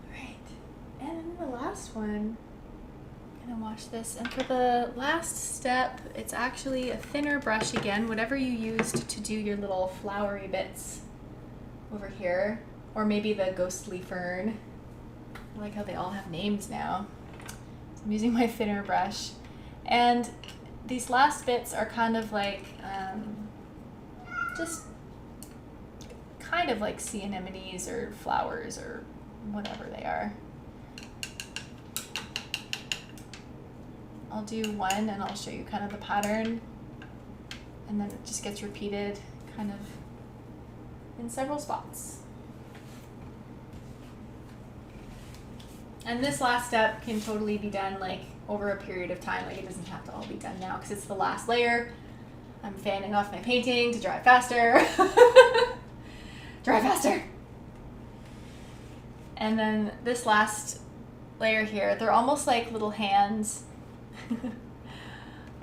Alright, and then the last one, I'm gonna wash this, and for the last step, it's actually a thinner brush again, whatever you used to do your little flowery bits over here, or maybe the ghostly fern. I like how they all have names now. So I'm using my thinner brush. And these last bits are kind of like, just kind of like sea anemones or flowers or whatever they are. I'll do one and I'll show you kind of the pattern. And then it just gets repeated kind of in several spots. And this last step can totally be done like over a period of time. Like it doesn't have to all be done now because it's the last layer. I'm fanning off my painting to dry faster. Dry faster. And then this last layer here, they're almost like little hands.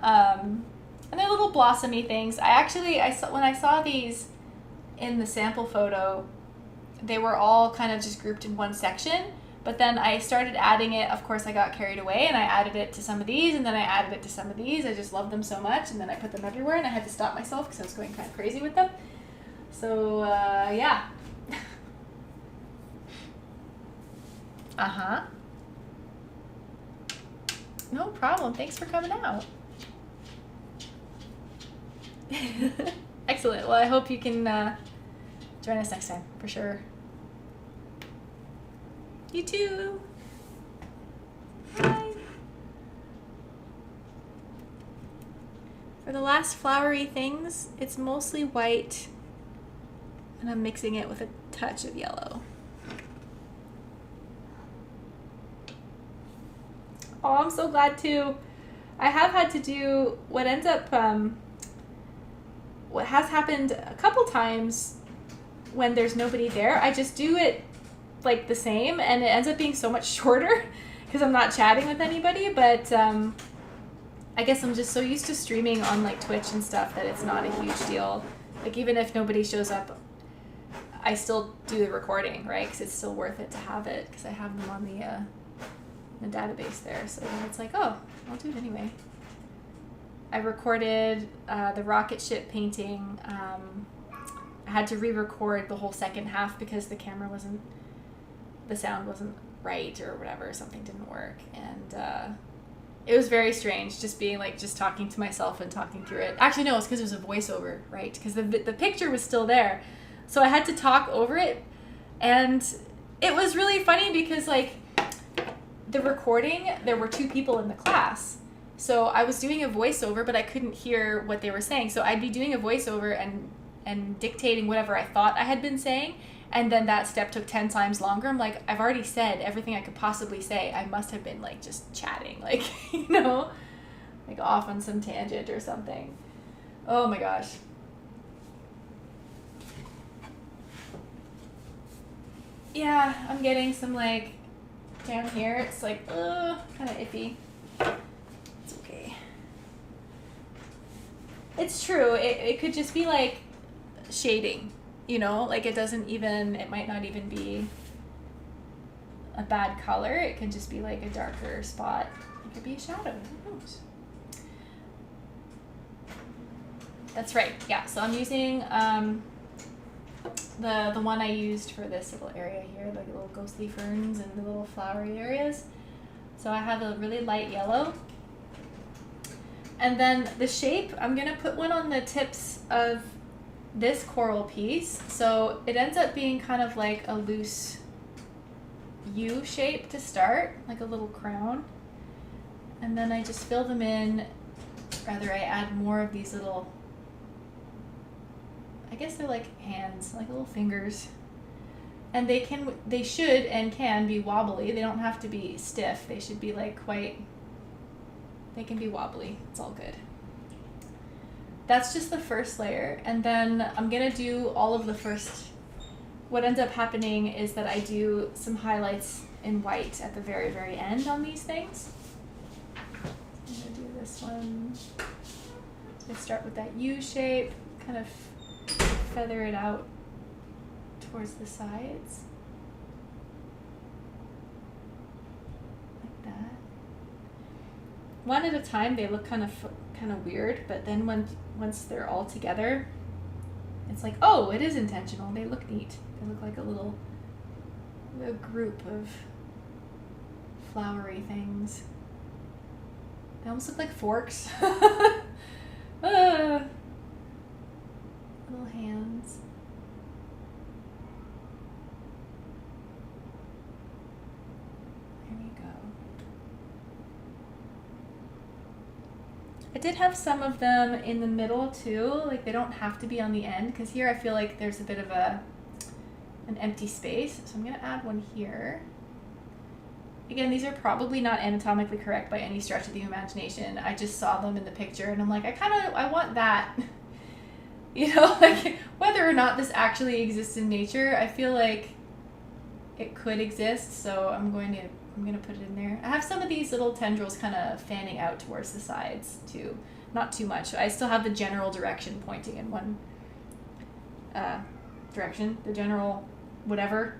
And they're little blossomy things. When I saw these in the sample photo, they were all kind of just grouped in one section. But then I started adding it. Of course, I got carried away and I added it to some of these, and then I added it to some of these. I just loved them so much, and then I put them everywhere, and I had to stop myself because I was going kind of crazy with them. So, yeah. Uh-huh. No problem. Thanks for coming out. Excellent. Well, I hope you can join us next time, for sure. You too. Bye. For the last flowery things, it's mostly white, and I'm mixing it with a touch of yellow. Oh, I'm so glad too. I have had to do what ends up, what has happened a couple times when there's nobody there. I just do it like the same, and it ends up being so much shorter because I'm not chatting with anybody, but I guess I'm just so used to streaming on like Twitch and stuff that it's not a huge deal. Like even if nobody shows up, I still do the recording, right? Because it's still worth it to have it because I have them on the database there. So then it's like, oh, I'll do it anyway. I recorded the rocket ship painting. I had to re-record the whole second half because the sound wasn't right or whatever, something didn't work, and it was very strange just being like just talking to myself and talking through it. Actually no, it's because it was a voiceover, right? Because the picture was still there, so I had to talk over it, and it was really funny because like the recording, there were two people in the class, so I was doing a voiceover but I couldn't hear what they were saying, so I'd be doing a voiceover and dictating whatever I thought I had been saying. And then that step took 10 times longer. I'm like, I've already said everything I could possibly say. I must have been like just chatting, like, you know, like off on some tangent or something. Oh my gosh. Yeah, I'm getting some like down here. It's like, kind of iffy. It's okay. It's true. It could just be like shading. You know, like it might not even be a bad color. It can just be like a darker spot. It could be a shadow. Who knows? That's right. Yeah. So I'm using the one I used for this little area here, the little ghostly ferns and the little flowery areas. So I have a really light yellow. And then the shape, I'm gonna put one on the tips of this coral piece, so it ends up being kind of like a loose U shape to start, like a little crown. And then I just fill them in, rather I add more of these little, I guess they're like hands, like little fingers. And they should and can be wobbly. They don't have to be stiff. They should be like they can be wobbly. It's all good. That's just the first layer. And then I'm gonna do all of the first. What ends up happening is that I do some highlights in white at the very, very end on these things. I'm gonna do this one. So I start with that U shape, kind of feather it out towards the sides. Like that. One at a time, they look kind of weird, but then once they're all together, it's like, oh, it is intentional. They look neat. They look like a group of flowery things. They almost look like forks. Little hands. There you go. I did have some of them in the middle too. Like they don't have to be on the end, because here I feel like there's a bit of an empty space. So I'm gonna add one here. Again, these are probably not anatomically correct by any stretch of the imagination. I just saw them in the picture and I'm like, I want that. You know, like whether or not this actually exists in nature, I feel like it could exist. So I'm going to put it in there. I have some of these little tendrils kind of fanning out towards the sides too. Not too much. I still have the general direction pointing in one direction. The general whatever.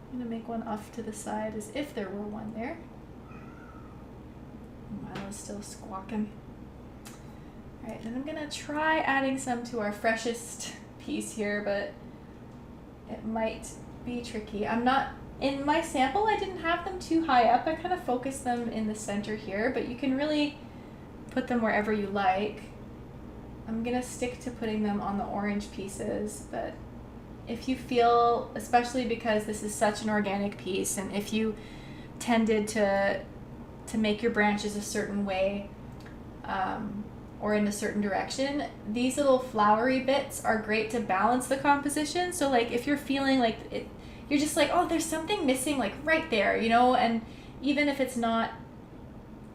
I'm going to make one off to the side as if there were one there. Milo's still squawking. Alright, then I'm going to try adding some to our freshest piece here, but it might be tricky. In my sample, I didn't have them too high up. I kind of focused them in the center here, but you can really put them wherever you like. I'm going to stick to putting them on the orange pieces, but if you feel, especially because this is such an organic piece, and if you tended to make your branches a certain way or in a certain direction, these little flowery bits are great to balance the composition. So like if you're feeling like you're just like, oh, there's something missing like right there, you know, and even if it's not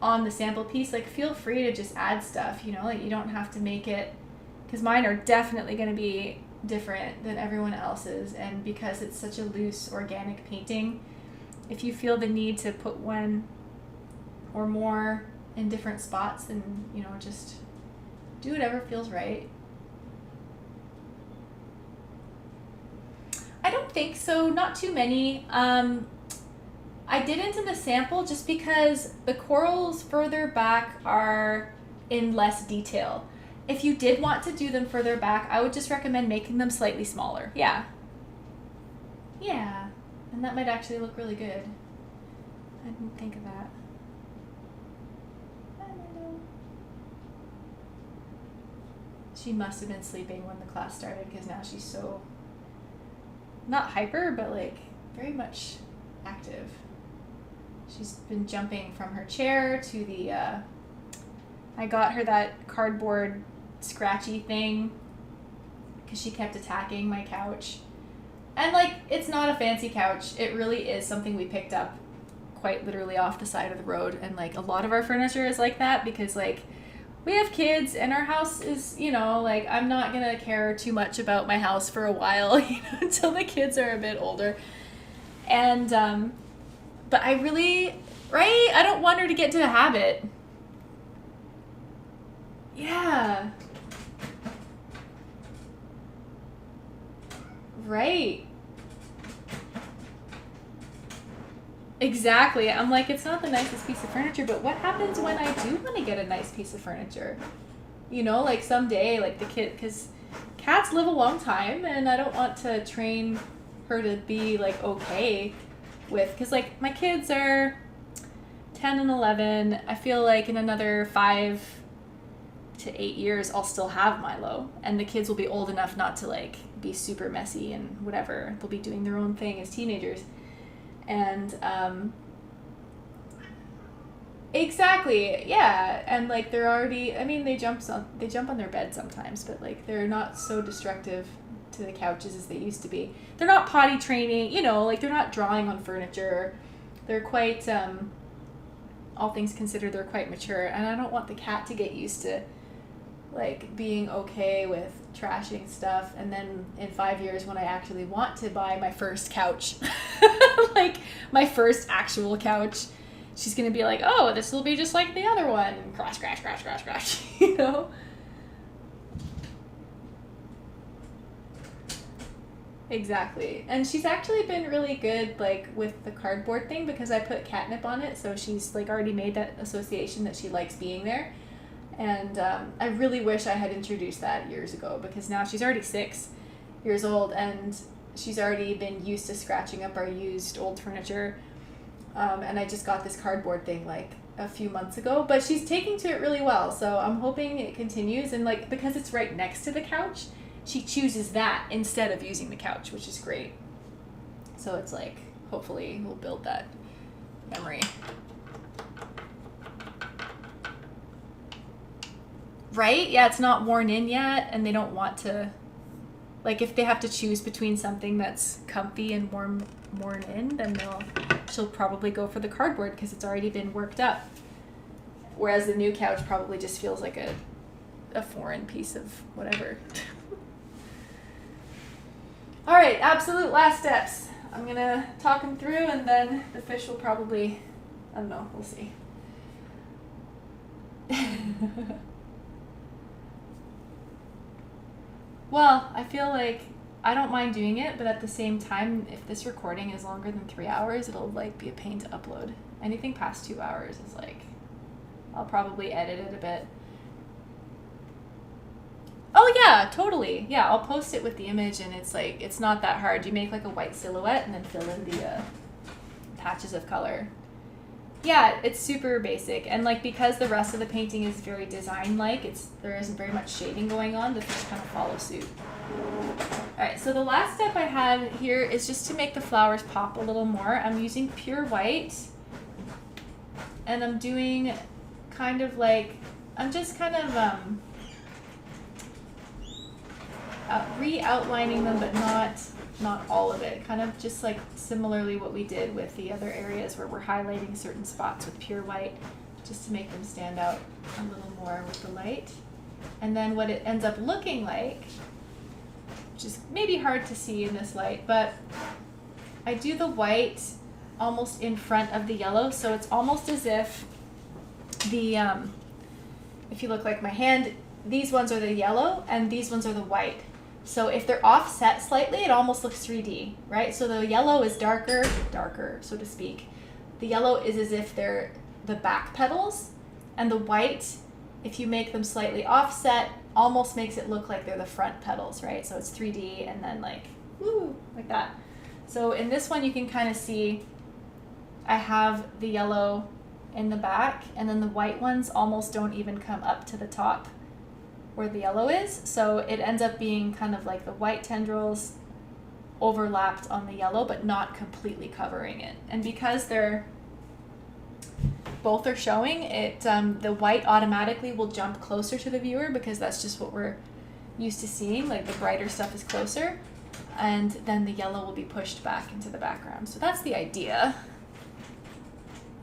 on the sample piece, like feel free to just add stuff, you know, like you don't have to make it, because mine are definitely going to be different than everyone else's, and because it's such a loose organic painting, if you feel the need to put one or more in different spots, then you know, just do whatever feels right. I don't think so, not too many. I didn't in the sample just because the corals further back are in less detail. If you did want to do them further back, I would just recommend making them slightly smaller. Yeah. Yeah. And that might actually look really good. I didn't think of that. She must have been sleeping when the class started, because now she's so, not hyper, but like very much active. She's been jumping from her chair to the, I got her that cardboard scratchy thing because she kept attacking my couch. And like, it's not a fancy couch. It really is something we picked up quite literally off the side of the road. And like a lot of our furniture is like that, because like we have kids and our house is, you know, like I'm not going to care too much about my house for a while, you know, until the kids are a bit older. And, but I really, right? I don't want her to get to a habit. Yeah. Right. Exactly. I'm like, it's not the nicest piece of furniture, but what happens when I do want to get a nice piece of furniture? You know, like someday, like the kid, because cats live a long time, and I don't want to train her to be like okay with, because like my kids are 10 and 11. I feel like in another 5 to 8 years I'll still have Milo, and the kids will be old enough not to like be super messy and whatever. They'll be doing their own thing as teenagers. And exactly, yeah. And like they're already, I mean, they jump on their bed sometimes, but like they're not so destructive to the couches as they used to be. They're not potty training, you know, like they're not drawing on furniture. They're quite all things considered, they're quite mature, and I don't want the cat to get used to like being okay with trashing stuff, and then in 5 years when I actually want to buy my first couch, like my first actual couch, she's gonna be like, oh, this will be just like the other one, and crash, you know? Exactly. And she's actually been really good like with the cardboard thing, because I put catnip on it, so she's like already made that association that she likes being there. And I really wish I had introduced that years ago, because now she's already 6 years old and she's already been used to scratching up our used old furniture. And I just got this cardboard thing like a few months ago, but she's taking to it really well. So I'm hoping it continues. And like, because it's right next to the couch, she chooses that instead of using the couch, which is great. So it's like, hopefully we'll build that memory. Right? Yeah, it's not worn in yet, and they don't want to, like, if they have to choose between something that's comfy and worn in, then she'll probably go for the cardboard because it's already been worked up. Whereas the new couch probably just feels like a foreign piece of whatever. All right, absolute last steps. I'm gonna talk them through, and then the fish will probably, I don't know, we'll see. Well, I feel like I don't mind doing it, but at the same time, if this recording is longer than 3 hours, it'll like be a pain to upload. Anything past 2 hours is like, I'll probably edit it a bit. Oh yeah, totally. Yeah, I'll post it with the image, and it's like, it's not that hard. You make like a white silhouette and then fill in the patches of color. Yeah, it's super basic, and like because the rest of the painting is very design-like, there isn't very much shading going on, the fish kind of follow suit. Alright, so the last step I have here is just to make the flowers pop a little more. I'm using pure white, and I'm doing kind of like, I'm just kind of re-outlining them, but not all of it. Kind of just like similarly what we did with the other areas where we're highlighting certain spots with pure white, just to make them stand out a little more with the light. And then what it ends up looking like, which is maybe hard to see in this light, but I do the white almost in front of the yellow, so it's almost as if the if you look like my hand, these ones are the yellow and these ones are the white. So if they're offset slightly, it almost looks 3D, right? So the yellow is darker, so to speak. The yellow is as if they're the back petals, and the white, if you make them slightly offset, almost makes it look like they're the front petals, right? So it's 3D and then like, woo, like that. So in this one, you can kind of see I have the yellow in the back, and then the white ones almost don't even come up to the top where the yellow is, so it ends up being kind of like the white tendrils overlapped on the yellow, but not completely covering it. And because both are showing it, the white automatically will jump closer to the viewer, because that's just what we're used to seeing, like the brighter stuff is closer, and then the yellow will be pushed back into the background. So that's the idea.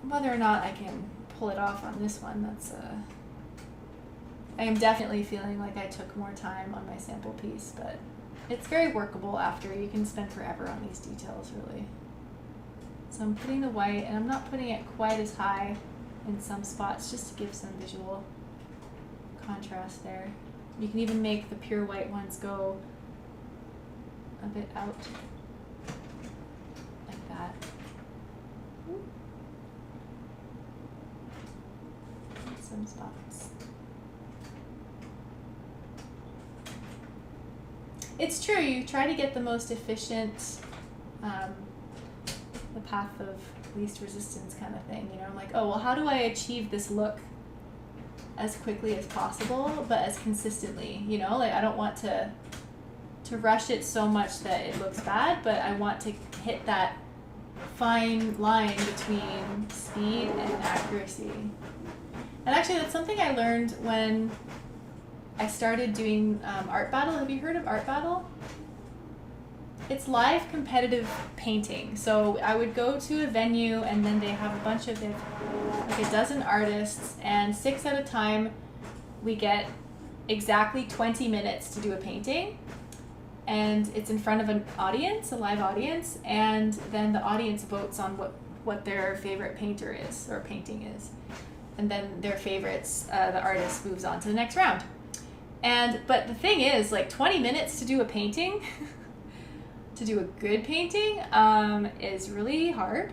Whether or not I can pull it off on this one, that's I am definitely feeling like I took more time on my sample piece, but it's very workable after. You can spend forever on these details, really. So I'm putting the white, and I'm not putting it quite as high in some spots, just to give some visual contrast there. You can even make the pure white ones go a bit out, like that. Some spots. It's true, you try to get the most efficient, the path of least resistance kind of thing, you know, I'm like, oh, well, how do I achieve this look as quickly as possible, but as consistently, you know, like I don't want to rush it so much that it looks bad, but I want to hit that fine line between speed and accuracy. And actually, that's something I learned when I started doing Art Battle. Have you heard of Art Battle? It's live competitive painting. So I would go to a venue, and then they have a bunch of, like a dozen artists, and 6 at a time, we get exactly 20 minutes to do a painting. And it's in front of an audience, a live audience, and then the audience votes on what their favorite painter is, or painting is. And then their favorites, the artist moves on to the next round. But the thing is, like 20 minutes to do a painting, to do a good painting, is really hard.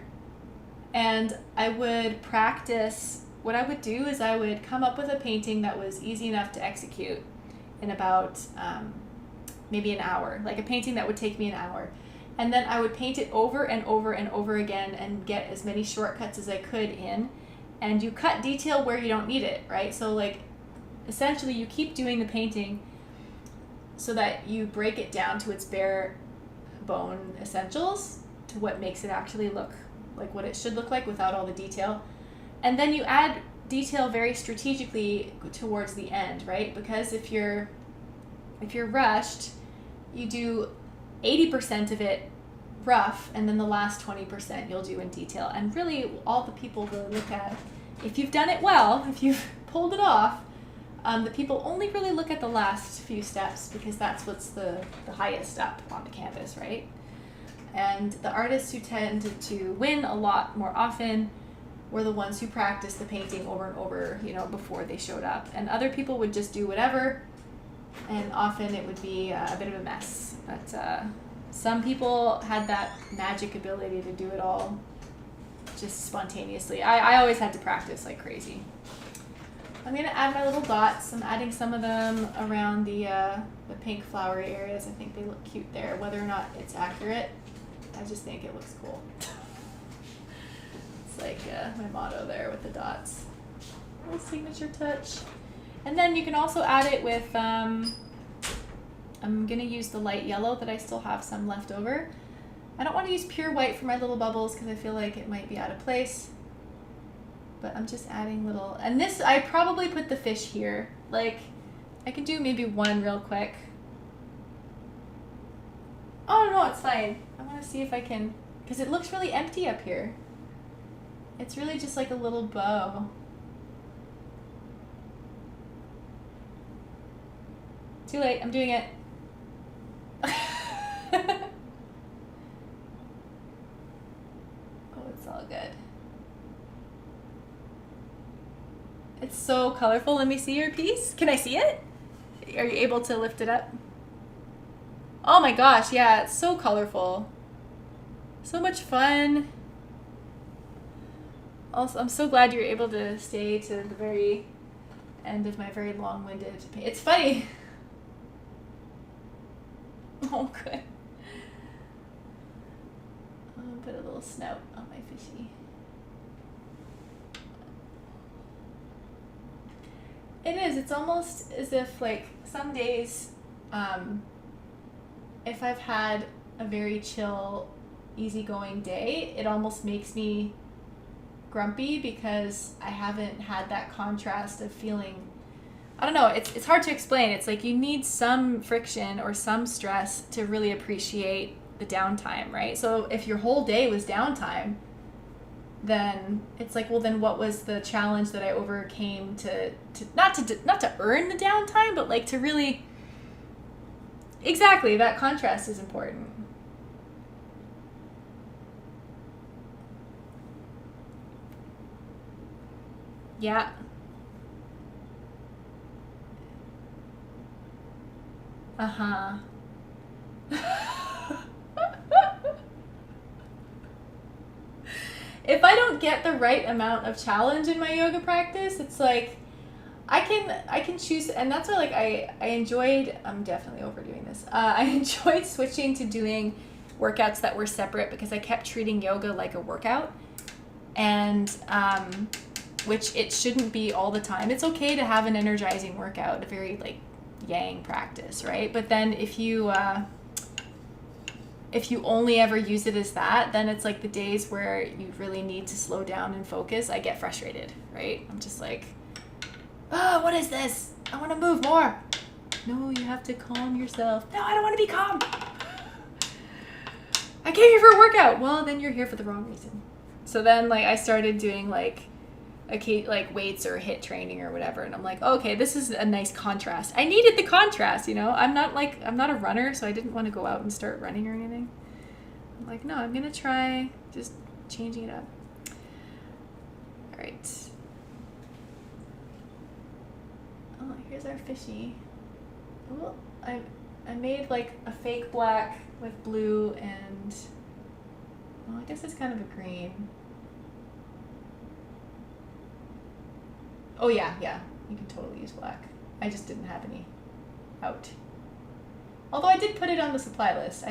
And I would practice, what I would do is I would come up with a painting that was easy enough to execute in about maybe an hour, like a painting that would take me an hour. And then I would paint it over and over and over again and get as many shortcuts as I could in. And you cut detail where you don't need it, right? So like, essentially you keep doing the painting so that you break it down to its bare bone essentials, to what makes it actually look like what it should look like without all the detail. And then you add detail very strategically towards the end, right? Because if you're rushed, you do 80% of it rough, and then the last 20% you'll do in detail. And really, all the people really look at, if you've done it well, if you've pulled it off, the people only really look at the last few steps, because that's what's the highest up on the canvas, right? And the artists who tended to win a lot more often were the ones who practiced the painting over and over, before they showed up. And other people would just do whatever, and often it would be a bit of a mess. But some people had that magic ability to do it all just spontaneously. I always had to practice like crazy. I'm going to add my little dots. I'm adding some of them around the pink flowery areas. I think they look cute there. Whether or not it's accurate, I just think it looks cool. It's like my motto there with the dots. A little signature touch. And then you can also add it with, I'm going to use the light yellow that I still have some left over. I don't want to use pure white for my little bubbles because I feel like it might be out of place. But I'm just adding little, and this, I probably put the fish here. Like, I could do maybe one real quick. Oh no, it's fine. I want to see if I can, because it looks really empty up here. It's really just like a little bow. Too late, I'm doing it. Oh, it's all good. It's so colorful. Let me see your piece. Can I see it? Are you able to lift it up? Oh my gosh, yeah, it's so colorful. So much fun. Also, I'm so glad you're able to stay to the very end of my very long-winded paint. It's funny. Oh, good. I'll put a little snout on my fishy. It is. It's almost as if, like, some days, if I've had a very chill, easygoing day, it almost makes me grumpy because I haven't had that contrast of feeling, I don't know, it's hard to explain. It's like you need some friction or some stress to really appreciate the downtime, right? So if your whole day was downtime, then it's like, well, then what was the challenge that I overcame to not to earn the downtime, but like to really, exactly, that contrast is important. Yeah. Uh-huh. If I don't get the right amount of challenge in my yoga practice, it's like I can choose, and that's why, like, I enjoyed, I'm definitely overdoing this. I enjoyed switching to doing workouts that were separate because I kept treating yoga like a workout, and which it shouldn't be all the time. It's okay to have an energizing workout, a very like yang practice, right? But then if you if you only ever use it as that, then it's like the days where you really need to slow down and focus, I get frustrated, right? I'm just like, oh, what is this? I want to move more. No, you have to calm yourself. No, I don't want to be calm. I came here for a workout. Well, then you're here for the wrong reason. So then like I started doing like weights or HIIT training or whatever, and I'm like, okay, this is a nice contrast. I needed the contrast, you know. I'm not a runner, so I didn't want to go out and start running or anything. I'm like, no, I'm gonna try just changing it up. All right. Oh, here's our fishy. Oh, I made like a fake black with blue and, well, I guess it's kind of a green. Oh yeah, you can totally use black. I just didn't have any out. Although I did put it on the supply list.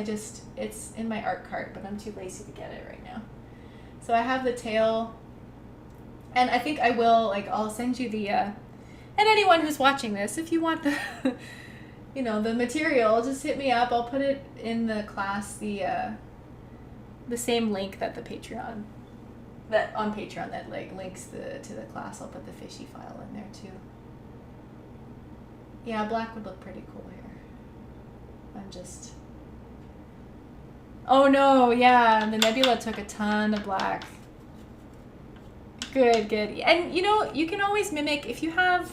It's in my art cart, but I'm too lazy to get it right now. So I have the tail, and I think I will, like, I'll send you the, and anyone who's watching this, if you want the, you know, the material, just hit me up. I'll put it in the class, the same link that the Patreon, that on Patreon that like links to the class. I'll put the fishy file in there too. Yeah, black would look pretty cool here. I'm just, oh no, yeah, the nebula took a ton of black. Good. And you know, you can always mimic if you have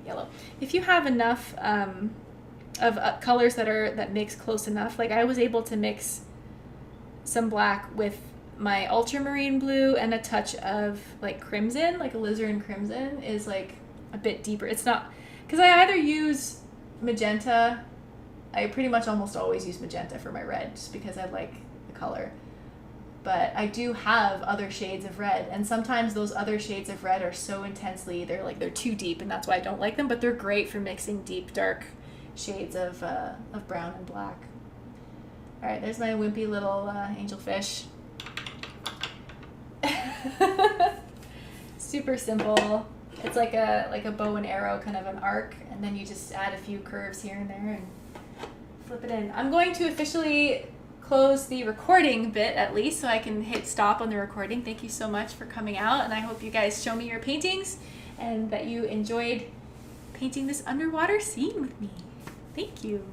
yellow. If you have enough of colors that mix close enough, like I was able to mix some black with my ultramarine blue and a touch of like crimson, like alizarin crimson is like a bit deeper. It's not, because I either use magenta, I pretty much almost always use magenta for my red just because I like the color. But I do have other shades of red, and sometimes those other shades of red are so intensely, they're too deep, and that's why I don't like them, but they're great for mixing deep, dark shades of brown and black. All right, there's my wimpy little angelfish. Super simple. It's like a bow and arrow, kind of an arc, and then you just add a few curves here and there and flip it in. I'm going to officially close the recording bit, at least, so I can hit stop on the recording. Thank you so much for coming out, and I hope you guys show me your paintings and that you enjoyed painting this underwater scene with me. Thank you.